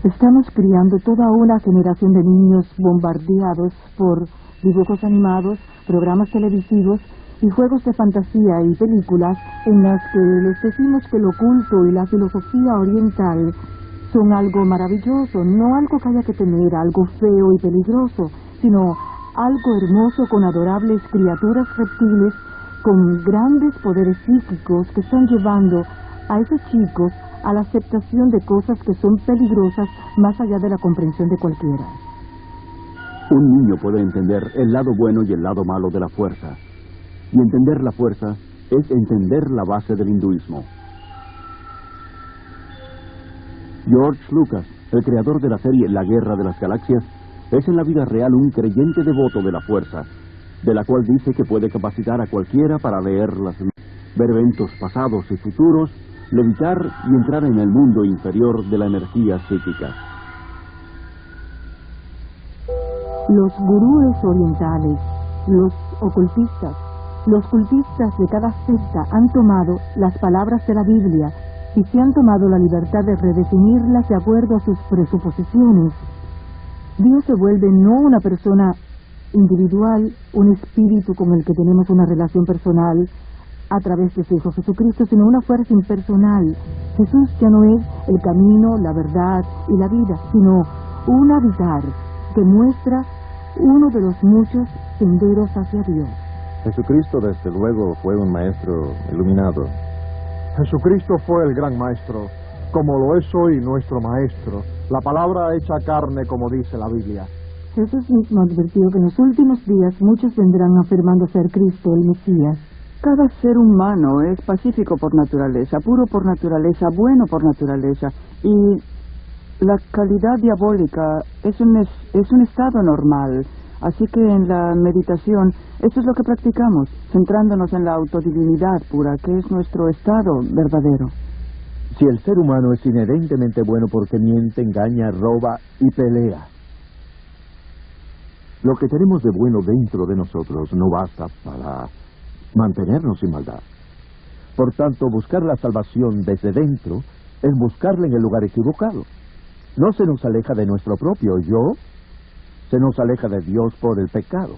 Estamos criando toda una generación de niños bombardeados por dibujos animados, programas televisivos y juegos de fantasía y películas en las que les decimos que lo oculto y la filosofía oriental son algo maravilloso, no algo que haya que temer, algo feo y peligroso, sino algo hermoso con adorables criaturas reptiles con grandes poderes psíquicos que están llevando a esos chicos a la aceptación de cosas que son peligrosas más allá de la comprensión de cualquiera. Un niño puede entender el lado bueno y el lado malo de la fuerza. Y entender la fuerza es entender la base del hinduismo. George Lucas, el creador de la serie La Guerra de las Galaxias, es en la vida real un creyente devoto de la fuerza, de la cual dice que puede capacitar a cualquiera para leerlas, ver eventos pasados y futuros, levitar y entrar en el mundo inferior de la energía psíquica. Los gurúes orientales, los ocultistas, los cultistas de cada secta han tomado las palabras de la Biblia y se han tomado la libertad de redefinirlas de acuerdo a sus presuposiciones. Dios se vuelve no una persona individual, un espíritu con el que tenemos una relación personal a través de su Hijo Jesucristo, sino una fuerza impersonal. Jesús ya no es el camino, la verdad y la vida, sino un habitar que muestra uno de los muchos senderos hacia Dios. Jesucristo, desde luego, fue un maestro iluminado. Jesucristo fue el gran maestro, como lo es hoy nuestro maestro, la palabra hecha carne, como dice la Biblia. Jesús mismo advirtió que en los últimos días muchos vendrán afirmando ser Cristo, el Mesías. Cada ser humano es pacífico por naturaleza, puro por naturaleza, bueno por naturaleza, y la calidad diabólica es un estado normal. Así que en la meditación, eso es lo que practicamos, centrándonos en la autodivinidad pura, que es nuestro estado verdadero. Si el ser humano es inherentemente bueno porque miente, engaña, roba y pelea, lo que tenemos de bueno dentro de nosotros no basta para mantenernos sin maldad. Por tanto, buscar la salvación desde dentro es buscarla en el lugar equivocado. No se nos aleja de nuestro propio yo, se nos aleja de Dios por el pecado.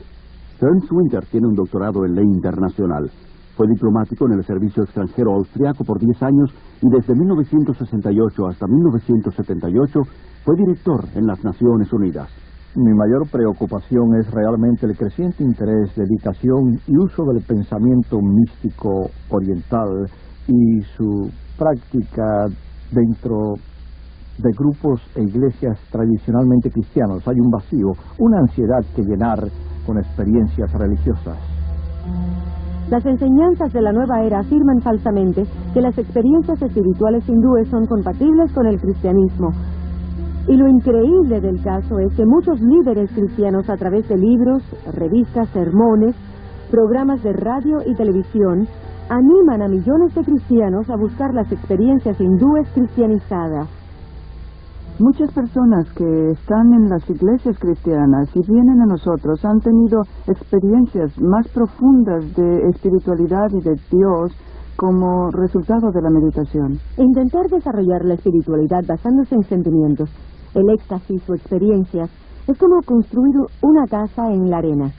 Ernst Winter tiene un doctorado en ley internacional. Fue diplomático en el servicio extranjero austriaco por 10 años y desde 1968 hasta 1978 fue director en las Naciones Unidas. Mi mayor preocupación es realmente el creciente interés, dedicación y uso del pensamiento místico oriental y su práctica dentro de grupos e iglesias tradicionalmente cristianos. Hay un vacío, una ansiedad que llenar con experiencias religiosas. Las enseñanzas de la nueva era afirman falsamente que las experiencias espirituales hindúes son compatibles con el cristianismo. Y lo increíble del caso es que muchos líderes cristianos, a través de libros, revistas, sermones, programas de radio y televisión, animan a millones de cristianos a buscar las experiencias hindúes cristianizadas. Muchas personas que están en las iglesias cristianas y vienen a nosotros han tenido experiencias más profundas de espiritualidad y de Dios como resultado de la meditación. Intentar desarrollar la espiritualidad basándose en sentimientos, el éxtasis o experiencias, es como construir una casa en la arena.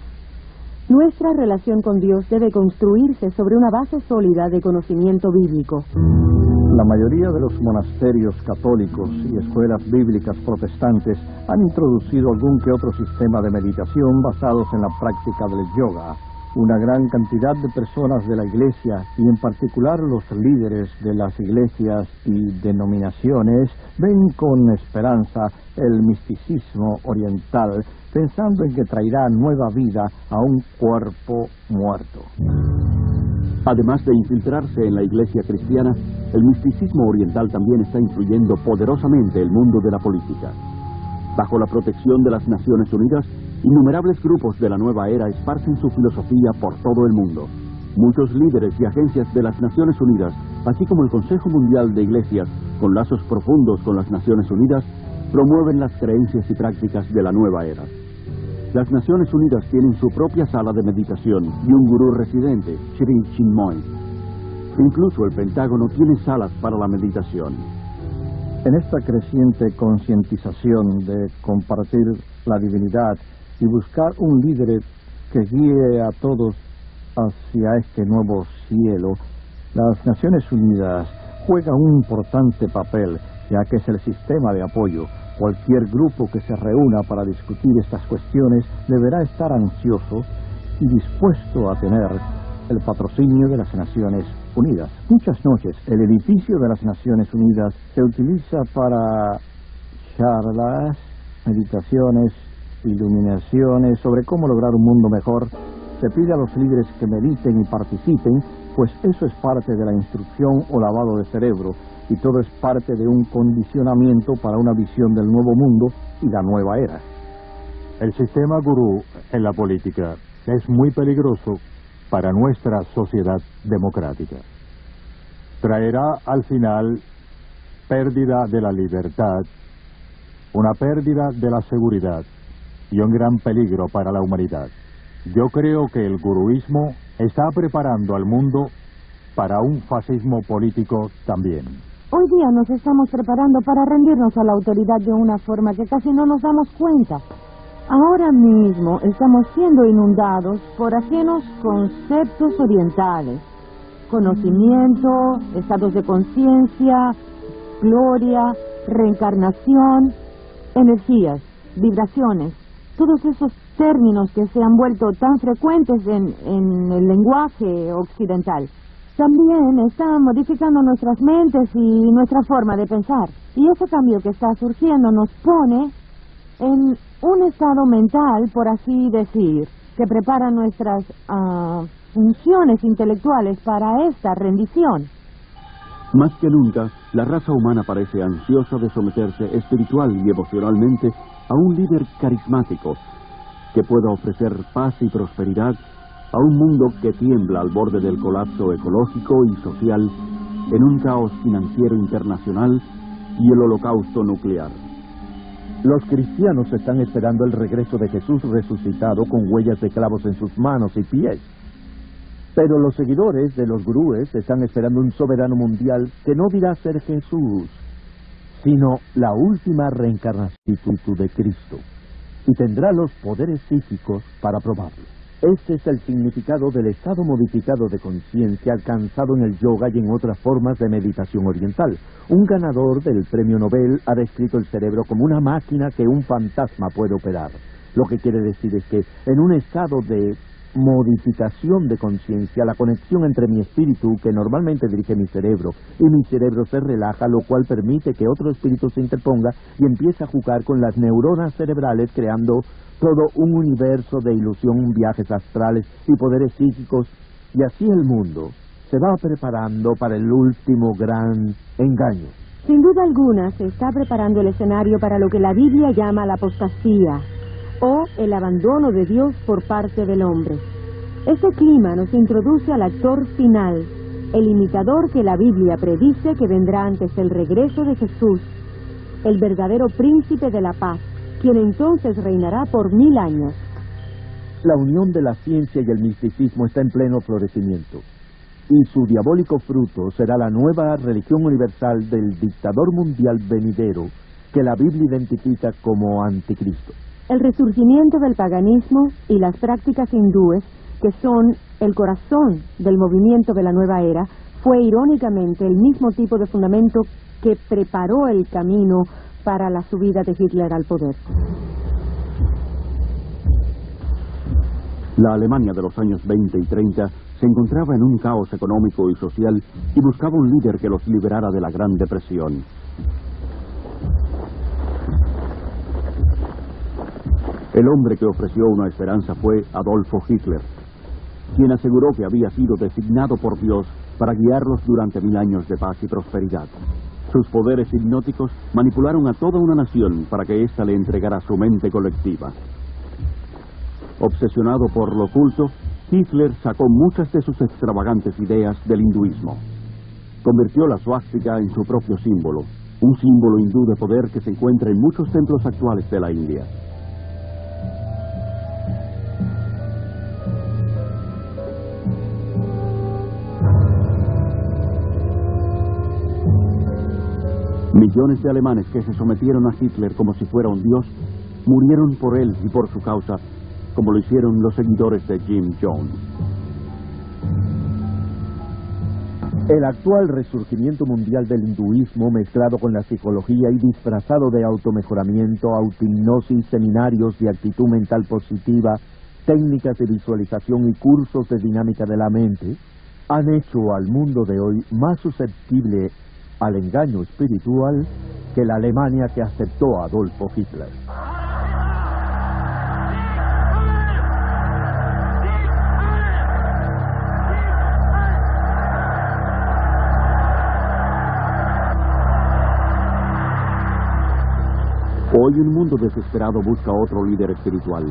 Nuestra relación con Dios debe construirse sobre una base sólida de conocimiento bíblico. La mayoría de los monasterios católicos y escuelas bíblicas protestantes han introducido algún que otro sistema de meditación basados en la práctica del yoga. Una gran cantidad de personas de la iglesia, y en particular los líderes de las iglesias y denominaciones, ven con esperanza el misticismo oriental, pensando en que traerá nueva vida a un cuerpo muerto. Además de infiltrarse en la iglesia cristiana, el misticismo oriental también está influyendo poderosamente el mundo de la política. Bajo la protección de las Naciones Unidas, innumerables grupos de la nueva era esparcen su filosofía por todo el mundo. Muchos líderes y agencias de las Naciones Unidas, así como el Consejo Mundial de Iglesias, con lazos profundos con las Naciones Unidas, promueven las creencias y prácticas de la nueva era. Las Naciones Unidas tienen su propia sala de meditación y un gurú residente, Sri Chinmoy. Incluso el Pentágono tiene salas para la meditación. En esta creciente concientización de compartir la divinidad y buscar un líder que guíe a todos hacia este nuevo cielo, las Naciones Unidas juegan un importante papel, ya que es el sistema de apoyo. Cualquier grupo que se reúna para discutir estas cuestiones deberá estar ansioso y dispuesto a tener el patrocinio de las Naciones Unidas. Muchas noches el edificio de las Naciones Unidas se utiliza para charlas, meditaciones, iluminaciones sobre cómo lograr un mundo mejor. Se pide a los líderes que mediten y participen, pues eso es parte de la instrucción o lavado de cerebro. y todo es parte de un condicionamiento para una visión del nuevo mundo y la nueva era. El sistema gurú en la política es muy peligroso para nuestra sociedad democrática. Traerá al final pérdida de la libertad, una pérdida de la seguridad y un gran peligro para la humanidad. Yo creo que el guruismo está preparando al mundo para un fascismo político también. Hoy día nos estamos preparando para rendirnos a la autoridad de una forma que casi no nos damos cuenta. Ahora mismo estamos siendo inundados por ajenos conceptos orientales, conocimiento, estados de conciencia, gloria, reencarnación, energías, vibraciones, todos esos términos que se han vuelto tan frecuentes en el lenguaje occidental. También están modificando nuestras mentes y nuestra forma de pensar. Y ese cambio que está surgiendo nos pone en un estado mental, por así decir, que prepara nuestras funciones intelectuales para esta rendición. Más que nunca, la raza humana parece ansiosa de someterse espiritual y emocionalmente a un líder carismático que pueda ofrecer paz y prosperidad a un mundo que tiembla al borde del colapso ecológico y social, en un caos financiero internacional y el holocausto nuclear. Los cristianos están esperando el regreso de Jesús resucitado con huellas de clavos en sus manos y pies. Pero los seguidores de los gurúes están esperando un soberano mundial que no dirá ser Jesús, sino la última reencarnación de Cristo, y tendrá los poderes psíquicos para probarlo. Este es el significado del estado modificado de conciencia alcanzado en el yoga y en otras formas de meditación oriental. Un ganador del premio Nobel ha descrito el cerebro como una máquina que un fantasma puede operar. Lo que quiere decir es que en un estado de modificación de conciencia, la conexión entre mi espíritu, que normalmente dirige mi cerebro, y mi cerebro se relaja, lo cual permite que otro espíritu se interponga y empiece a jugar con las neuronas cerebrales, creando todo un universo de ilusión, viajes astrales y poderes psíquicos, y así el mundo se va preparando para el último gran engaño. Sin duda alguna se está preparando el escenario para lo que la Biblia llama la apostasía, o el abandono de Dios por parte del hombre. Este clima nos introduce al actor final, el imitador que la Biblia predice que vendrá antes del regreso de Jesús, el verdadero príncipe de la paz, quien entonces reinará por 1000 años. La unión de la ciencia y el misticismo está en pleno florecimiento, y su diabólico fruto será la nueva religión universal del dictador mundial venidero, que la Biblia identifica como anticristo. El resurgimiento del paganismo y las prácticas hindúes, que son el corazón del movimiento de la nueva era, fue irónicamente el mismo tipo de fundamento que preparó el camino para la subida de Hitler al poder. La Alemania de los años 20 y 30 se encontraba en un caos económico y social y buscaba un líder que los liberara de la Gran Depresión. El hombre que ofreció una esperanza fue Adolfo Hitler, quien aseguró que había sido designado por Dios para guiarlos durante 1000 años de paz y prosperidad. Sus poderes hipnóticos manipularon a toda una nación para que ésta le entregara su mente colectiva. Obsesionado por lo oculto, Hitler sacó muchas de sus extravagantes ideas del hinduismo. Convirtió la suástica en su propio símbolo, un símbolo hindú de poder que se encuentra en muchos templos actuales de la India. Millones de alemanes que se sometieron a Hitler como si fuera un dios, murieron por él y por su causa, como lo hicieron los seguidores de Jim Jones. El actual resurgimiento mundial del hinduismo, mezclado con la psicología y disfrazado de automejoramiento, autohipnosis, seminarios de actitud mental positiva, técnicas de visualización y cursos de dinámica de la mente, han hecho al mundo de hoy más susceptible al engaño espiritual que la Alemania que aceptó a Adolfo Hitler. Hoy un mundo desesperado busca otro líder espiritual.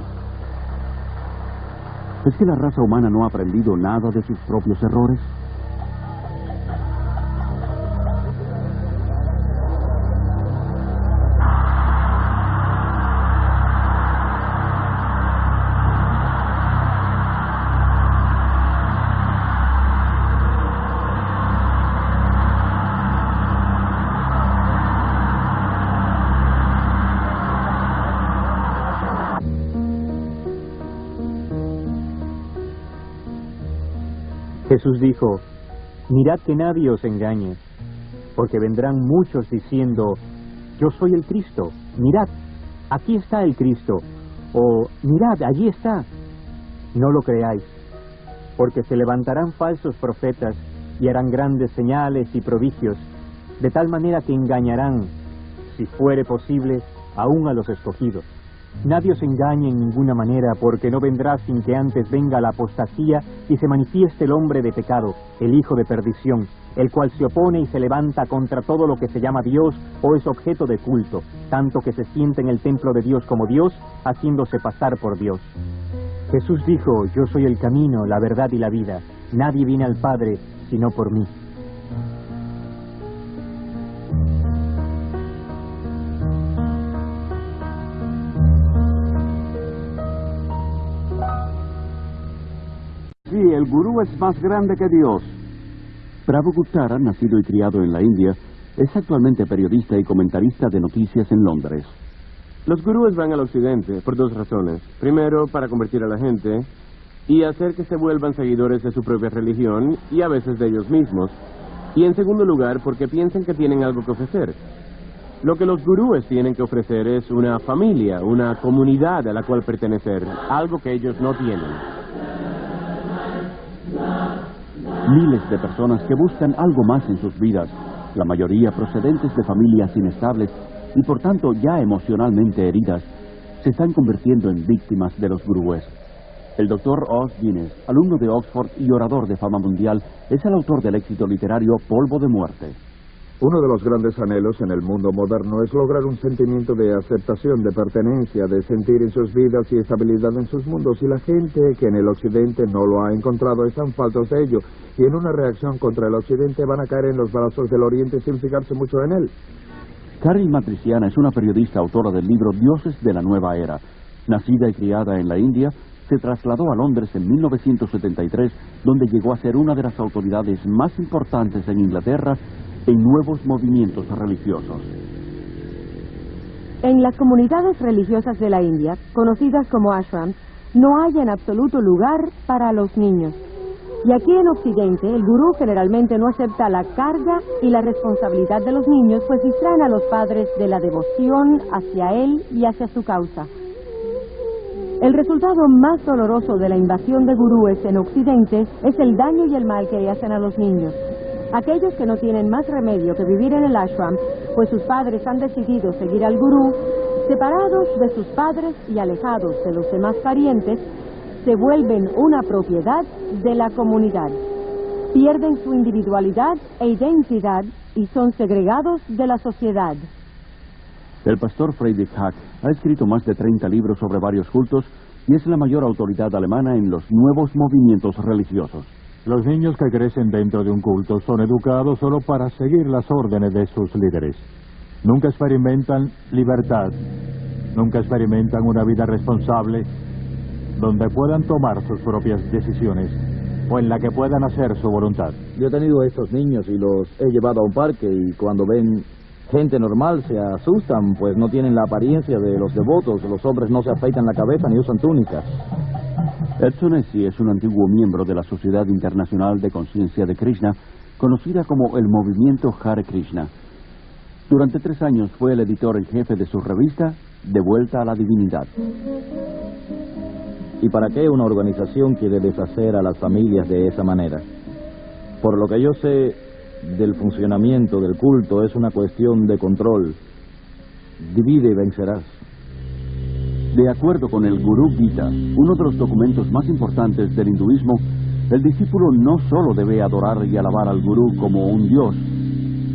¿Es que la raza humana no ha aprendido nada de sus propios errores? Jesús dijo, mirad que nadie os engañe, porque vendrán muchos diciendo, yo soy el Cristo, mirad, aquí está el Cristo, o mirad, allí está. No lo creáis, porque se levantarán falsos profetas y harán grandes señales y prodigios, de tal manera que engañarán, si fuere posible, aún a los escogidos. Nadie os engañe en ninguna manera, porque no vendrá sin que antes venga la apostasía y se manifieste el hombre de pecado, el hijo de perdición, el cual se opone y se levanta contra todo lo que se llama Dios o es objeto de culto, tanto que se siente en el templo de Dios como Dios, haciéndose pasar por Dios. Jesús dijo, yo soy el camino, la verdad y la vida. Nadie viene al Padre sino por mí. Sí, el gurú es más grande que Dios. Prabhu Guptara, nacido y criado en la India, es actualmente periodista y comentarista de noticias en Londres. Los gurúes van al occidente por dos razones. Primero, para convertir a la gente y hacer que se vuelvan seguidores de su propia religión y a veces de ellos mismos. Y en segundo lugar, porque piensan que tienen algo que ofrecer. Lo que los gurúes tienen que ofrecer es una familia, una comunidad a la cual pertenecer, algo que ellos no tienen. Miles de personas que buscan algo más en sus vidas, la mayoría procedentes de familias inestables y por tanto ya emocionalmente heridas, se están convirtiendo en víctimas de los gurúes. El Dr. Os Guinness, alumno de Oxford y orador de fama mundial, es el autor del éxito literario Polvo de Muerte. Uno de los grandes anhelos en el mundo moderno es lograr un sentimiento de aceptación, de pertenencia, de sentir en sus vidas y estabilidad en sus mundos. Y la gente que en el occidente no lo ha encontrado están faltos de ello. Y en una reacción contra el occidente van a caer en los brazos del oriente sin fijarse mucho en él. Carrie Matriciana es una periodista autora del libro Dioses de la Nueva Era. Nacida y criada en la India, se trasladó a Londres en 1973, donde llegó a ser una de las autoridades más importantes en Inglaterra en nuevos movimientos religiosos. En las comunidades religiosas de la India, conocidas como ashrams, no hay en absoluto lugar para los niños. Y aquí en Occidente, el gurú generalmente no acepta la carga y la responsabilidad de los niños, pues distraen a los padres de la devoción hacia él y hacia su causa. El resultado más doloroso de la invasión de gurúes en Occidente es el daño y el mal que hacen a los niños. Aquellos que no tienen más remedio que vivir en el ashram, pues sus padres han decidido seguir al gurú, separados de sus padres y alejados de los demás parientes, se vuelven una propiedad de la comunidad. Pierden su individualidad e identidad y son segregados de la sociedad. El pastor Friedrich Hack ha escrito más de 30 libros sobre varios cultos y es la mayor autoridad alemana en los nuevos movimientos religiosos. Los niños que crecen dentro de un culto son educados solo para seguir las órdenes de sus líderes. Nunca experimentan libertad, nunca experimentan una vida responsable donde puedan tomar sus propias decisiones o en la que puedan hacer su voluntad. Yo he tenido a estos niños y los he llevado a un parque y cuando ven gente normal se asustan, pues no tienen la apariencia de los devotos. Los hombres no se afeitan la cabeza ni usan túnicas. Edson Essi es un antiguo miembro de la Sociedad Internacional de Conciencia de Krishna, conocida como el Movimiento Hare Krishna. Durante 3 años fue el editor en jefe de su revista, De Vuelta a la Divinidad. ¿Y para qué una organización quiere deshacer a las familias de esa manera? Por lo que yo sé del funcionamiento del culto, es una cuestión de control. Divide y vencerás. De acuerdo con el Guru Gita, uno de los documentos más importantes del hinduismo, el discípulo no solo debe adorar y alabar al gurú como un dios,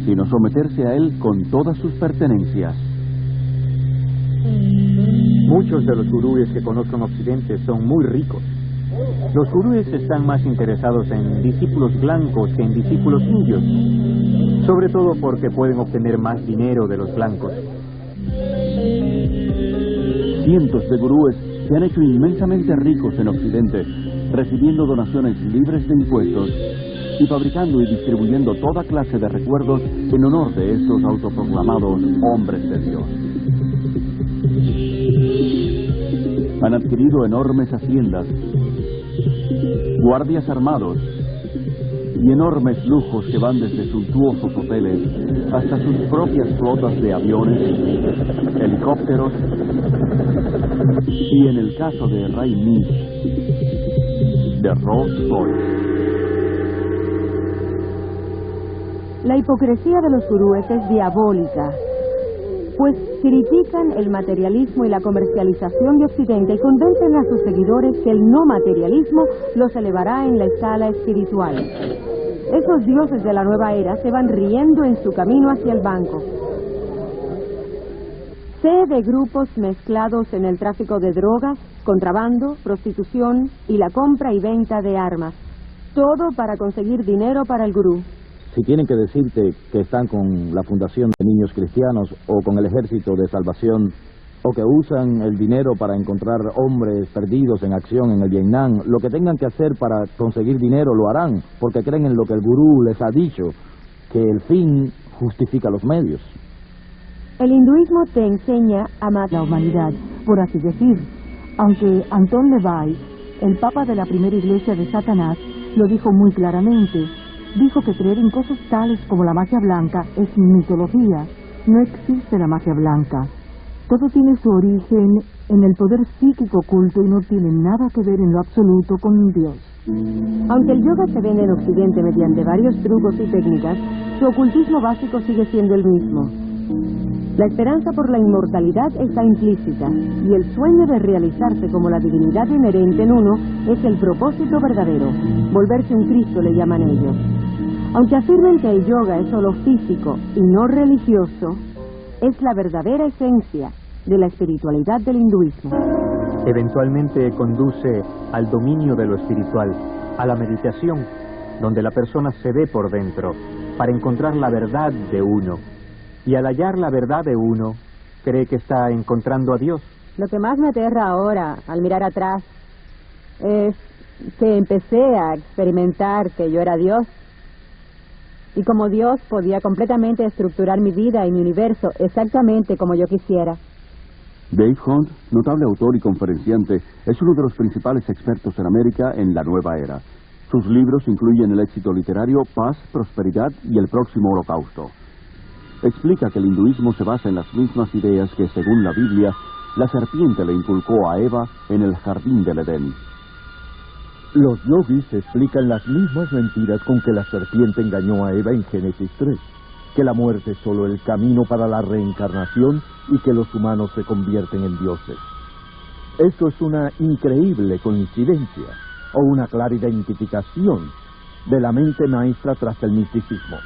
sino someterse a él con todas sus pertenencias. Muchos de los gurúes que conozco en Occidente son muy ricos. Los gurúes están más interesados en discípulos blancos que en discípulos indios, sobre todo porque pueden obtener más dinero de los blancos. Cientos de gurúes se han hecho inmensamente ricos en Occidente, recibiendo donaciones libres de impuestos y fabricando y distribuyendo toda clase de recuerdos en honor de estos autoproclamados hombres de Dios. Han adquirido enormes haciendas, guardias armados y enormes lujos que van desde suntuosos hoteles hasta sus propias flotas de aviones, helicópteros y, en el caso de Ray Mead, de Rolls Royce. La hipocresía de los gurúes es diabólica, pues critican el materialismo y la comercialización de Occidente y convencen a sus seguidores que el no materialismo los elevará en la escala espiritual. Esos dioses de la nueva era se van riendo en su camino hacia el banco. Sé de grupos mezclados en el tráfico de drogas, contrabando, prostitución y la compra y venta de armas. Todo para conseguir dinero para el gurú. Si tienen que decirte que están con la Fundación de Niños Cristianos o con el Ejército de Salvación, o que usan el dinero para encontrar hombres perdidos en acción en el Vietnam, lo que tengan que hacer para conseguir dinero lo harán, porque creen en lo que el gurú les ha dicho, que el fin justifica los medios. El hinduismo te enseña a amar la humanidad, por así decir, aunque Anton LaVey, el papa de la primera iglesia de Satanás, lo dijo muy claramente. Dijo que creer en cosas tales como la magia blanca es mitología. No existe la magia blanca. Todo tiene su origen en el poder psíquico oculto y no tiene nada que ver en lo absoluto con Dios. Aunque el yoga se vende en Occidente mediante varios trucos y técnicas, su ocultismo básico sigue siendo el mismo. La esperanza por la inmortalidad está implícita, y el sueño de realizarse como la divinidad inherente en uno es el propósito verdadero. Volverse un Cristo le llaman ellos. Aunque afirmen que el yoga es solo físico y no religioso, es la verdadera esencia de la espiritualidad del hinduismo. Eventualmente conduce al dominio de lo espiritual, a la meditación, donde la persona se ve por dentro para encontrar la verdad de uno. Y al hallar la verdad de uno, cree que está encontrando a Dios. Lo que más me aterra ahora, al mirar atrás, es que empecé a experimentar que yo era Dios. Y como Dios podía completamente estructurar mi vida y mi universo exactamente como yo quisiera. Dave Hunt, notable autor y conferenciante, es uno de los principales expertos en América en la nueva era. Sus libros incluyen el éxito literario Paz, Prosperidad y el próximo Holocausto. Explica que el hinduismo se basa en las mismas ideas que, según la Biblia, la serpiente le inculcó a Eva en el jardín del Edén. Los yogis explican las mismas mentiras con que la serpiente engañó a Eva en Génesis 3, que la muerte es solo el camino para la reencarnación y que los humanos se convierten en dioses. Esto es una increíble coincidencia o una clara identificación de la mente maestra tras el misticismo.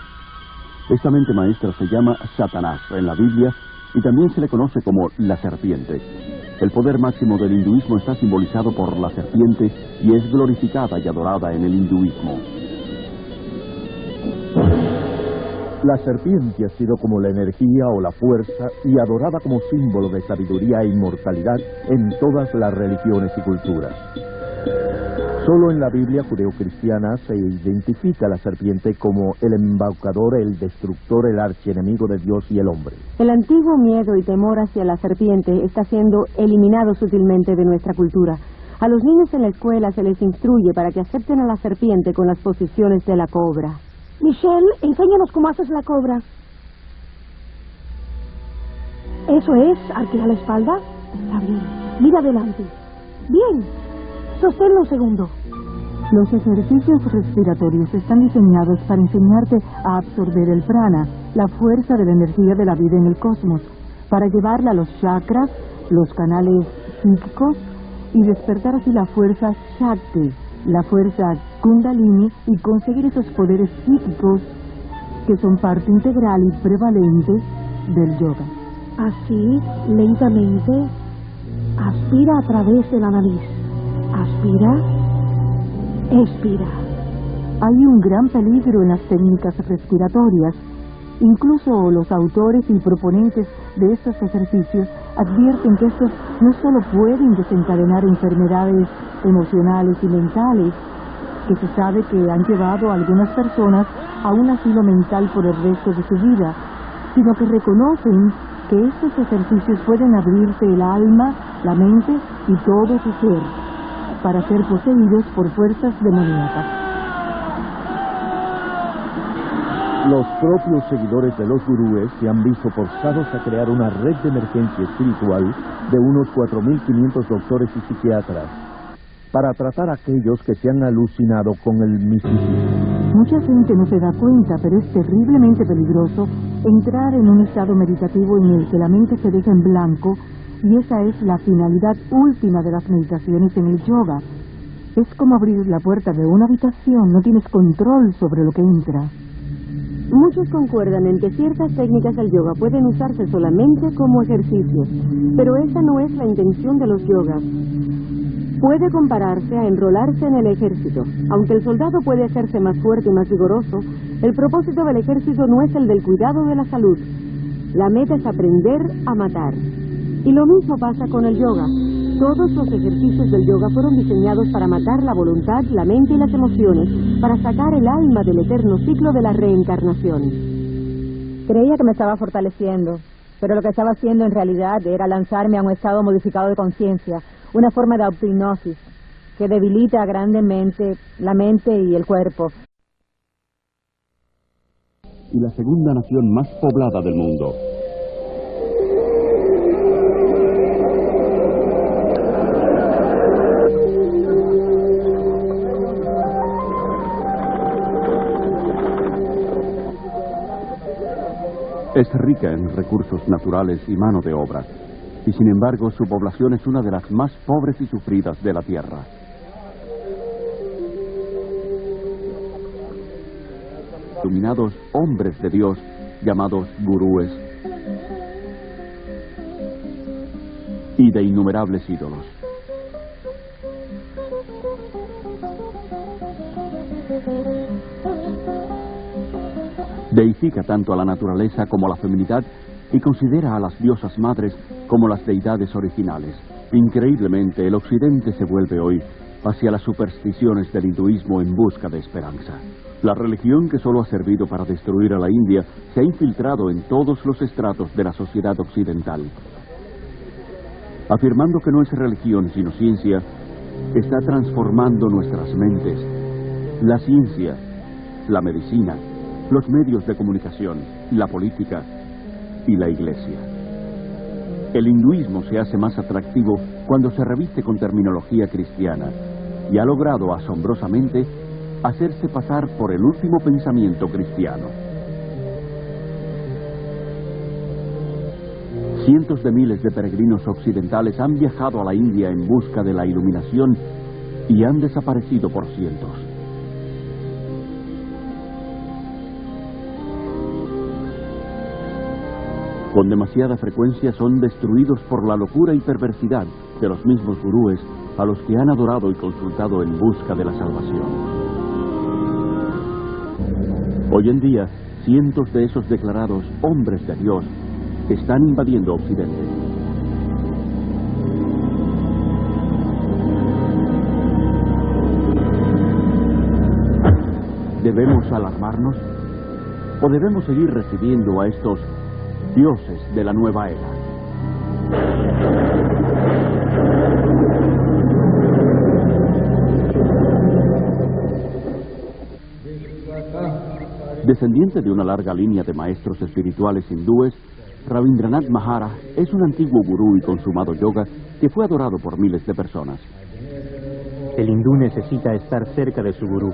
Esta mente maestra se llama Satanás en la Biblia y también se le conoce como la serpiente. El poder máximo del hinduismo está simbolizado por la serpiente y es glorificada y adorada en el hinduismo. La serpiente ha sido como la energía o la fuerza y adorada como símbolo de sabiduría e inmortalidad en todas las religiones y culturas. Solo en la Biblia judeocristiana se identifica a la serpiente como el embaucador, el destructor, el archienemigo de Dios y el hombre. El antiguo miedo y temor hacia la serpiente está siendo eliminado sutilmente de nuestra cultura. A los niños en la escuela se les instruye para que acepten a la serpiente con las posiciones de la cobra. Michelle, enséñanos cómo haces la cobra. Eso es, arquea la espalda. Está bien. Mira adelante. Bien. Sosténlo un segundo. Los ejercicios respiratorios están diseñados para enseñarte a absorber el prana, la fuerza de la energía de la vida en el cosmos, para llevarla a los chakras, los canales psíquicos, y despertar así la fuerza Shakti, la fuerza Kundalini, y conseguir esos poderes psíquicos que son parte integral y prevalente del yoga. Así, lentamente, aspira a través de la nariz. Aspira, expira. Hay un gran peligro en las técnicas respiratorias. Incluso los autores y proponentes de estos ejercicios advierten que estos no solo pueden desencadenar enfermedades emocionales y mentales, que se sabe que han llevado a algunas personas a un asilo mental por el resto de su vida, sino que reconocen que estos ejercicios pueden abrirte el alma, la mente y todo tu ser, para ser poseídos por fuerzas demoníacas. Los propios seguidores de los gurúes se han visto forzados a crear una red de emergencia espiritual de unos 4.500 doctores y psiquiatras para tratar a aquellos que se han alucinado con el misticismo. Mucha gente no se da cuenta, pero es terriblemente peligroso entrar en un estado meditativo en el que la mente se deja en blanco, y esa es la finalidad última de las meditaciones en el yoga. Es como abrir la puerta de una habitación, no tienes control sobre lo que entra. Muchos concuerdan en que ciertas técnicas del yoga pueden usarse solamente como ejercicios, pero esa no es la intención de los yogas. Puede compararse a enrolarse en el ejército. Aunque el soldado puede hacerse más fuerte y más vigoroso, el propósito del ejército no es el del cuidado de la salud. La meta es aprender a matar. Y lo mismo pasa con el yoga. Todos los ejercicios del yoga fueron diseñados para matar la voluntad, la mente y las emociones, para sacar el alma del eterno ciclo de la reencarnación. Creía que me estaba fortaleciendo, pero lo que estaba haciendo en realidad era lanzarme a un estado modificado de conciencia, una forma de autohipnosis que debilita grandemente la mente y el cuerpo. Y la segunda nación más poblada del mundo. Es rica en recursos naturales y mano de obra, y sin embargo su población es una de las más pobres y sufridas de la tierra. Iluminados hombres de Dios, llamados gurúes, y de innumerables ídolos. Deifica tanto a la naturaleza como a la feminidad y considera a las diosas madres como las deidades originales. Increíblemente, el occidente se vuelve hoy hacia las supersticiones del hinduismo en busca de esperanza. La religión que solo ha servido para destruir a la India se ha infiltrado en todos los estratos de la sociedad occidental. Afirmando que no es religión sino ciencia, está transformando nuestras mentes. La ciencia, la medicina, los medios de comunicación, la política y la iglesia. El hinduismo se hace más atractivo cuando se reviste con terminología cristiana y ha logrado asombrosamente hacerse pasar por el último pensamiento cristiano. Cientos de miles de peregrinos occidentales han viajado a la India en busca de la iluminación y han desaparecido por cientos. Con demasiada frecuencia son destruidos por la locura y perversidad de los mismos gurúes a los que han adorado y consultado en busca de la salvación. Hoy en día, cientos de esos declarados hombres de Dios están invadiendo Occidente. ¿Debemos alarmarnos? ¿O debemos seguir recibiendo a estos dioses de la nueva era? Descendiente de una larga línea de maestros espirituales hindúes, Rabindranath Maharaj es un antiguo gurú y consumado yoga que fue adorado por miles de personas. El hindú necesita estar cerca de su gurú.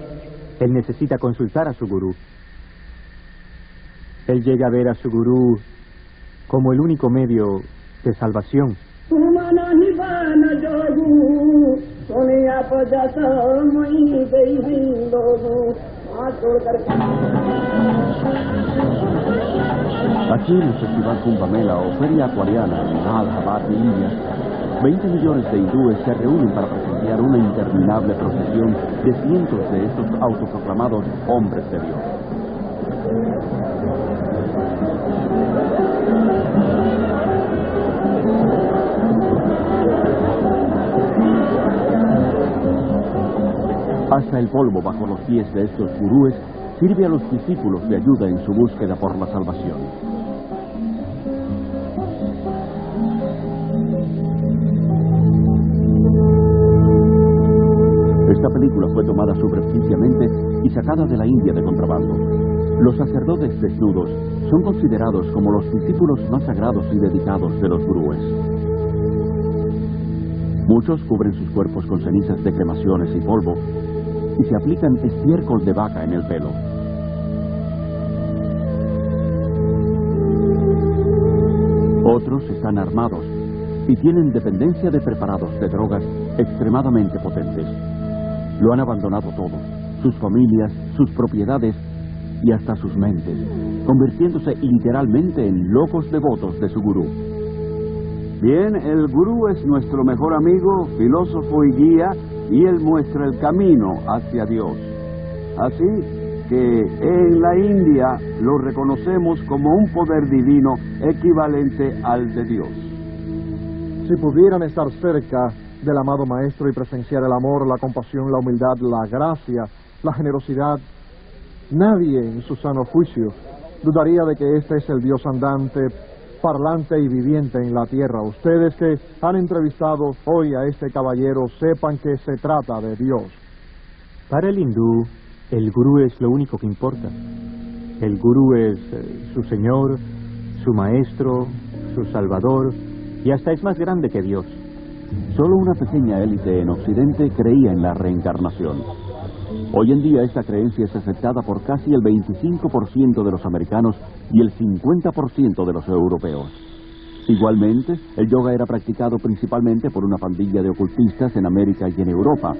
Él necesita consultar a su gurú. Él llega a ver a su gurú como el único medio de salvación. Aquí en el Festival Kumbh Mela o Feria Acuariana en Allahabad, India, 20 millones de hindúes se reúnen para presenciar una interminable procesión de cientos de estos autoproclamados hombres de Dios. Hasta el polvo bajo los pies de estos gurúes sirve a los discípulos de ayuda en su búsqueda por la salvación. Esta película fue tomada subrepticiamente y sacada de la India de contrabando. Los sacerdotes desnudos son considerados como los discípulos más sagrados y dedicados de los gurúes. Muchos cubren sus cuerpos con cenizas de cremaciones y polvo y se aplican estiércol de vaca en el pelo. Otros están armados y tienen dependencia de preparados de drogas extremadamente potentes. Lo han abandonado todo, sus familias, sus propiedades y hasta sus mentes, convirtiéndose literalmente en locos devotos de su gurú. Bien, el gurú es nuestro mejor amigo, filósofo y guía, y él muestra el camino hacia Dios. Así que en la India lo reconocemos como un poder divino equivalente al de Dios. Si pudieran estar cerca del amado Maestro y presenciar el amor, la compasión, la humildad, la gracia, la generosidad, nadie en su sano juicio dudaría de que este es el Dios andante, parlante y viviente en la tierra. Ustedes que han entrevistado hoy a este caballero sepan que se trata de Dios. Para el hindú, el gurú es lo único que importa. El gurú es su señor, su maestro, su salvador, y hasta es más grande que Dios. Solo una pequeña élite en Occidente creía en la reencarnación. Hoy en día esta creencia es aceptada por casi el 25% de los americanos y el 50% de los europeos. Igualmente, el yoga era practicado principalmente por una pandilla de ocultistas en América y en Europa.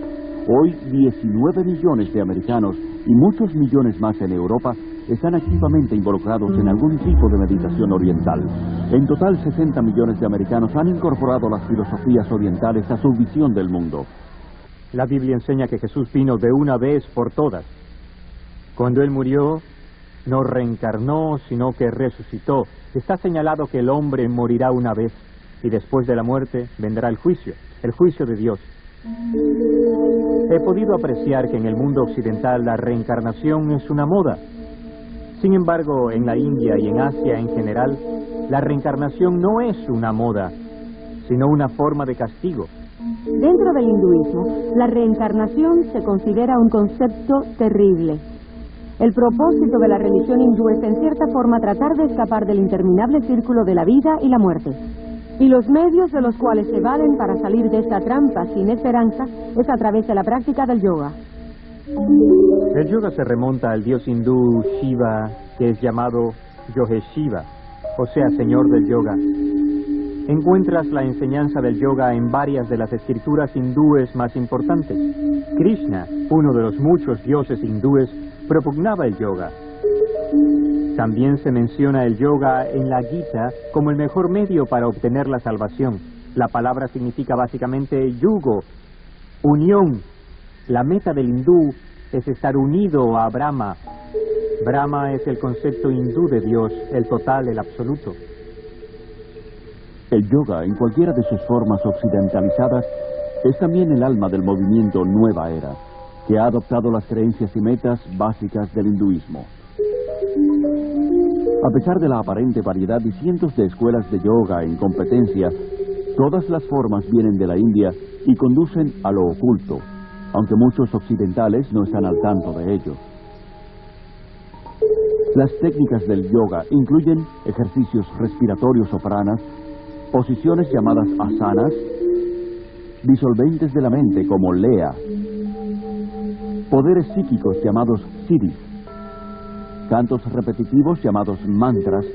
Hoy, 19 millones de americanos y muchos millones más en Europa están activamente involucrados en algún tipo de meditación oriental. En total, 60 millones de americanos han incorporado las filosofías orientales a su visión del mundo. La Biblia enseña que Jesús vino de una vez por todas. Cuando Él murió, no reencarnó, sino que resucitó. Está señalado que el hombre morirá una vez, y después de la muerte vendrá el juicio de Dios. He podido apreciar que en el mundo occidental la reencarnación es una moda. Sin embargo, en la India y en Asia en general, la reencarnación no es una moda, sino una forma de castigo. Dentro del hinduismo, la reencarnación se considera un concepto terrible. El propósito de la religión hindú es en cierta forma tratar de escapar del interminable círculo de la vida y la muerte. Y los medios de los cuales se valen para salir de esta trampa sin esperanza es a través de la práctica del yoga. El yoga se remonta al dios hindú Shiva, que es llamado Yogeshiva, o sea, señor del yoga. Encuentras la enseñanza del yoga en varias de las escrituras hindúes más importantes. Krishna, uno de los muchos dioses hindúes, propugnaba el yoga. También se menciona el yoga en la Gita como el mejor medio para obtener la salvación. La palabra significa básicamente yugo, unión. La meta del hindú es estar unido a Brahma. Brahma es el concepto hindú de Dios, el total, el absoluto. El yoga, en cualquiera de sus formas occidentalizadas, es también el alma del movimiento Nueva Era, que ha adoptado las creencias y metas básicas del hinduismo. A pesar de la aparente variedad y cientos de escuelas de yoga en competencia, todas las formas vienen de la India y conducen a lo oculto, aunque muchos occidentales no están al tanto de ello. Las técnicas del yoga incluyen ejercicios respiratorios o pranas, posiciones llamadas asanas, disolventes de la mente como lea, poderes psíquicos llamados siddhis, cantos repetitivos llamados mantras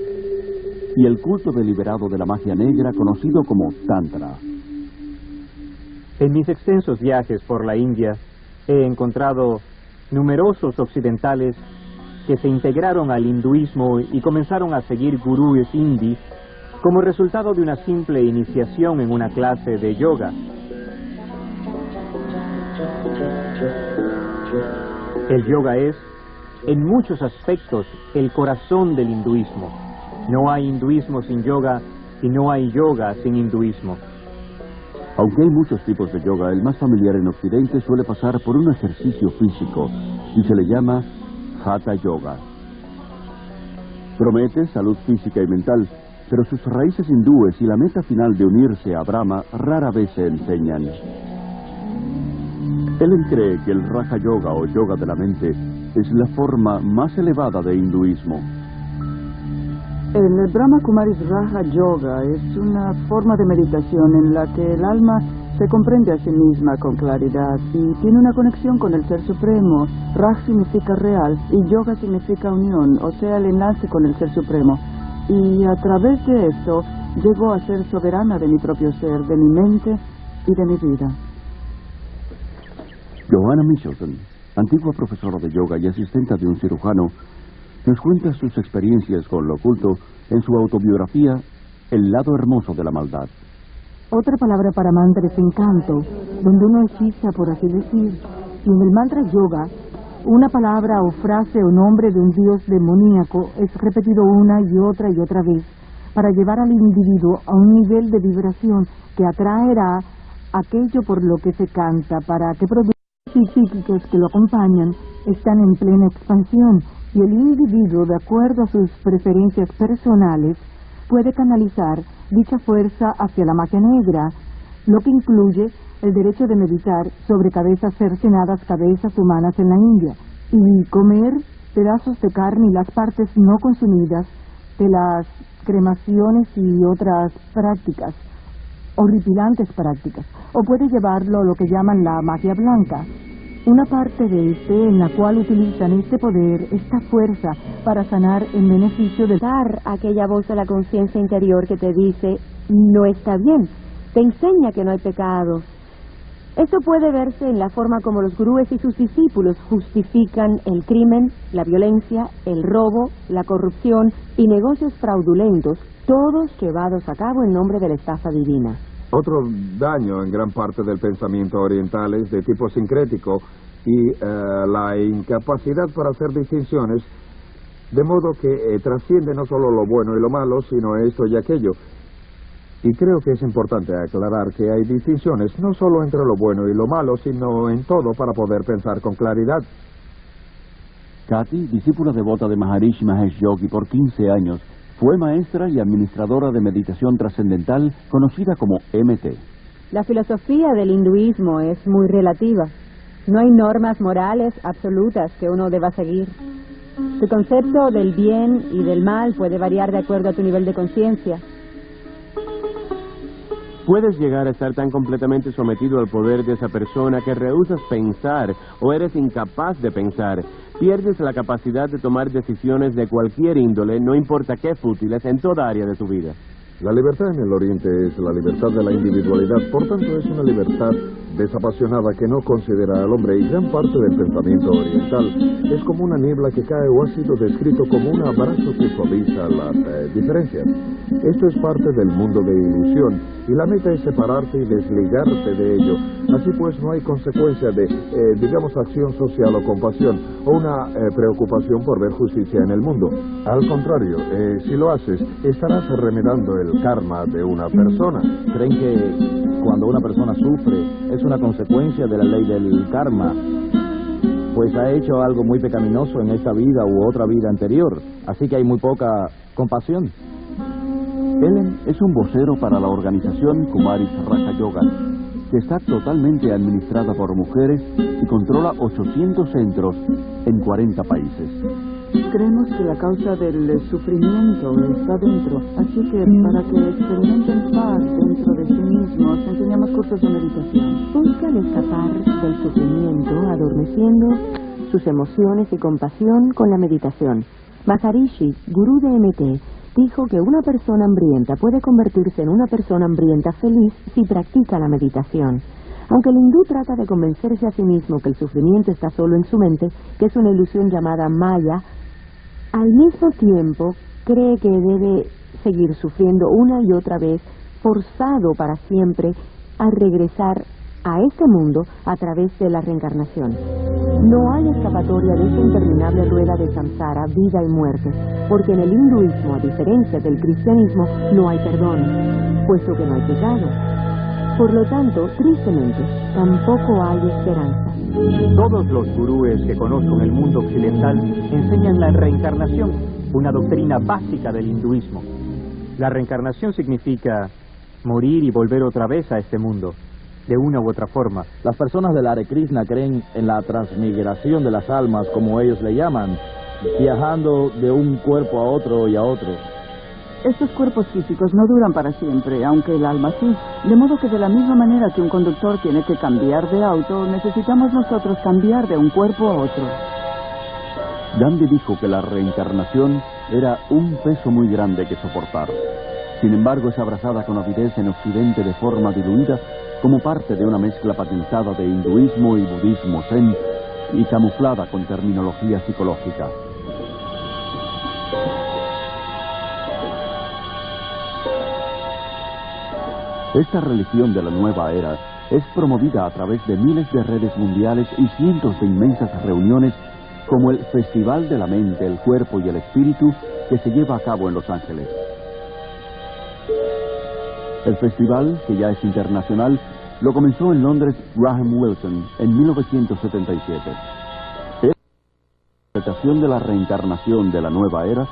y el culto deliberado de la magia negra conocido como tantra. En mis extensos viajes por la India he encontrado numerosos occidentales que se integraron al hinduismo y comenzaron a seguir gurúes hindis como resultado de una simple iniciación en una clase de yoga. El yoga es, en muchos aspectos, el corazón del hinduismo. No hay hinduismo sin yoga y no hay yoga sin hinduismo. Aunque hay muchos tipos de yoga, el más familiar en Occidente suele pasar por un ejercicio físico y se le llama Hatha Yoga. Promete salud física y mental, pero sus raíces hindúes y la meta final de unirse a Brahma rara vez se enseñan. Ellen cree que el Raja Yoga o yoga de la mente es la forma más elevada de hinduismo. El Brahma Kumaris Raja Yoga es una forma de meditación en la que el alma se comprende a sí misma con claridad y tiene una conexión con el Ser Supremo. Raj significa real y Yoga significa unión, o sea, el enlace con el Ser Supremo. Y a través de esto llego a ser soberana de mi propio ser, de mi mente y de mi vida. Johanna Michelson, antigua profesora de yoga y asistente de un cirujano, nos cuenta sus experiencias con lo oculto en su autobiografía El lado hermoso de la maldad. Otra palabra para mantra es encanto, donde uno hechiza, por así decir. Y en el mantra yoga, una palabra o frase o nombre de un dios demoníaco es repetido una y otra vez para llevar al individuo a un nivel de vibración que atraerá aquello por lo que se canta, para que productos psíquicos que lo acompañan están en plena expansión y el individuo, de acuerdo a sus preferencias personales, puede canalizar dicha fuerza hacia la magia negra, lo que incluye el derecho de meditar sobre cabezas cercenadas, cabezas humanas en la India, y comer pedazos de carne y las partes no consumidas de las cremaciones y otras prácticas, horripilantes prácticas, o puede llevarlo a lo que llaman la magia blanca, una parte de en la cual utilizan este poder, esta fuerza, para sanar en beneficio de dar aquella voz de la conciencia interior que te dice, no está bien, te enseña que no hay pecado. Esto puede verse en la forma como los gurúes y sus discípulos justifican el crimen, la violencia, el robo, la corrupción y negocios fraudulentos, todos llevados a cabo en nombre de la estafa divina. Otro daño en gran parte del pensamiento oriental es de tipo sincrético y la incapacidad para hacer distinciones, de modo que trasciende no solo lo bueno y lo malo, sino esto y aquello. Y creo que es importante aclarar que hay distinciones no solo entre lo bueno y lo malo, sino en todo para poder pensar con claridad. Kathy, discípula devota de Maharishi Mahesh Yogi por 15 años, fue maestra y administradora de meditación trascendental conocida como MT. La filosofía del hinduismo es muy relativa. No hay normas morales absolutas que uno deba seguir. Tu concepto del bien y del mal puede variar de acuerdo a tu nivel de conciencia. Puedes llegar a estar tan completamente sometido al poder de esa persona que rehusas pensar o eres incapaz de pensar. Pierdes la capacidad de tomar decisiones de cualquier índole, no importa qué fútiles, en toda área de tu vida. La libertad en el Oriente es la libertad de la individualidad, por tanto es una libertad desapasionada que no considera al hombre, y gran parte del pensamiento oriental es como una niebla que cae o ha sido descrito como un abrazo que suaviza las diferencias. Esto es parte del mundo de ilusión y la meta es separarte y desligarte de ello. Así pues no hay consecuencia de, digamos, acción social o compasión o una preocupación por ver justicia en el mundo. Al contrario, si lo haces, estarás remedando el karma de una persona. ¿Creen que cuando una persona sufre es una consecuencia de la ley del karma? Pues ha hecho algo muy pecaminoso en esta vida u otra vida anterior, así que hay muy poca compasión. Ellen es un vocero para la organización Kumaris Raja Yoga, que está totalmente administrada por mujeres y controla 800 centros en 40 países. Creemos que la causa del sufrimiento está dentro, así que para que experimenten paz dentro de sí mismos, enseñamos cursos de meditación. Buscan escapar del sufrimiento adormeciendo sus emociones y compasión con la meditación. Maharishi, gurú de MT, dijo que una persona hambrienta puede convertirse en una persona hambrienta feliz si practica la meditación. Aunque el hindú trata de convencerse a sí mismo que el sufrimiento está solo en su mente, que es una ilusión llamada Maya, al mismo tiempo cree que debe seguir sufriendo una y otra vez, forzado para siempre a regresar a este mundo a través de la reencarnación. No hay escapatoria de esta interminable rueda de samsara, vida y muerte, porque en el hinduismo, a diferencia del cristianismo, no hay perdón, puesto que no hay pecado. Por lo tanto, tristemente, tampoco hay esperanza. Todos los gurúes que conozco en el mundo occidental enseñan la reencarnación, una doctrina básica del hinduismo. La reencarnación significa morir y volver otra vez a este mundo, de una u otra forma. Las personas del Hare Krishna creen en la transmigración de las almas, como ellos le llaman, viajando de un cuerpo a otro y a otro. Estos cuerpos físicos no duran para siempre, aunque el alma sí. De modo que de la misma manera que un conductor tiene que cambiar de auto, necesitamos nosotros cambiar de un cuerpo a otro. Gandhi dijo que la reencarnación era un peso muy grande que soportar. Sin embargo, es abrazada con avidez en Occidente de forma diluida, como parte de una mezcla patentada de hinduismo y budismo zen, y camuflada con terminología psicológica. Esta religión de la nueva era es promovida a través de miles de redes mundiales y cientos de inmensas reuniones, como el Festival de la Mente, el Cuerpo y el Espíritu, que se lleva a cabo en Los Ángeles. El festival, que ya es internacional, lo comenzó en Londres Graham Wilson en 1977. Es la interpretación de la reencarnación de la nueva era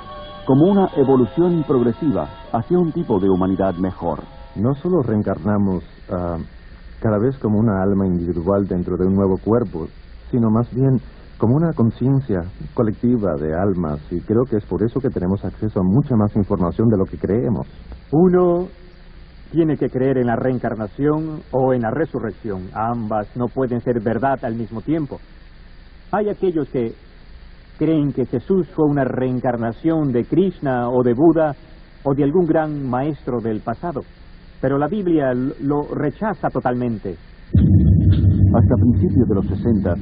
como una evolución progresiva hacia un tipo de humanidad mejor. No solo reencarnamos cada vez como una alma individual dentro de un nuevo cuerpo, sino más bien como una conciencia colectiva de almas, y creo que es por eso que tenemos acceso a mucha más información de lo que creemos. Uno tiene que creer en la reencarnación o en la resurrección. Ambas no pueden ser verdad al mismo tiempo. Hay aquellos que creen que Jesús fue una reencarnación de Krishna o de Buda o de algún gran maestro del pasado, pero la Biblia lo rechaza totalmente. Hasta principios de los 60,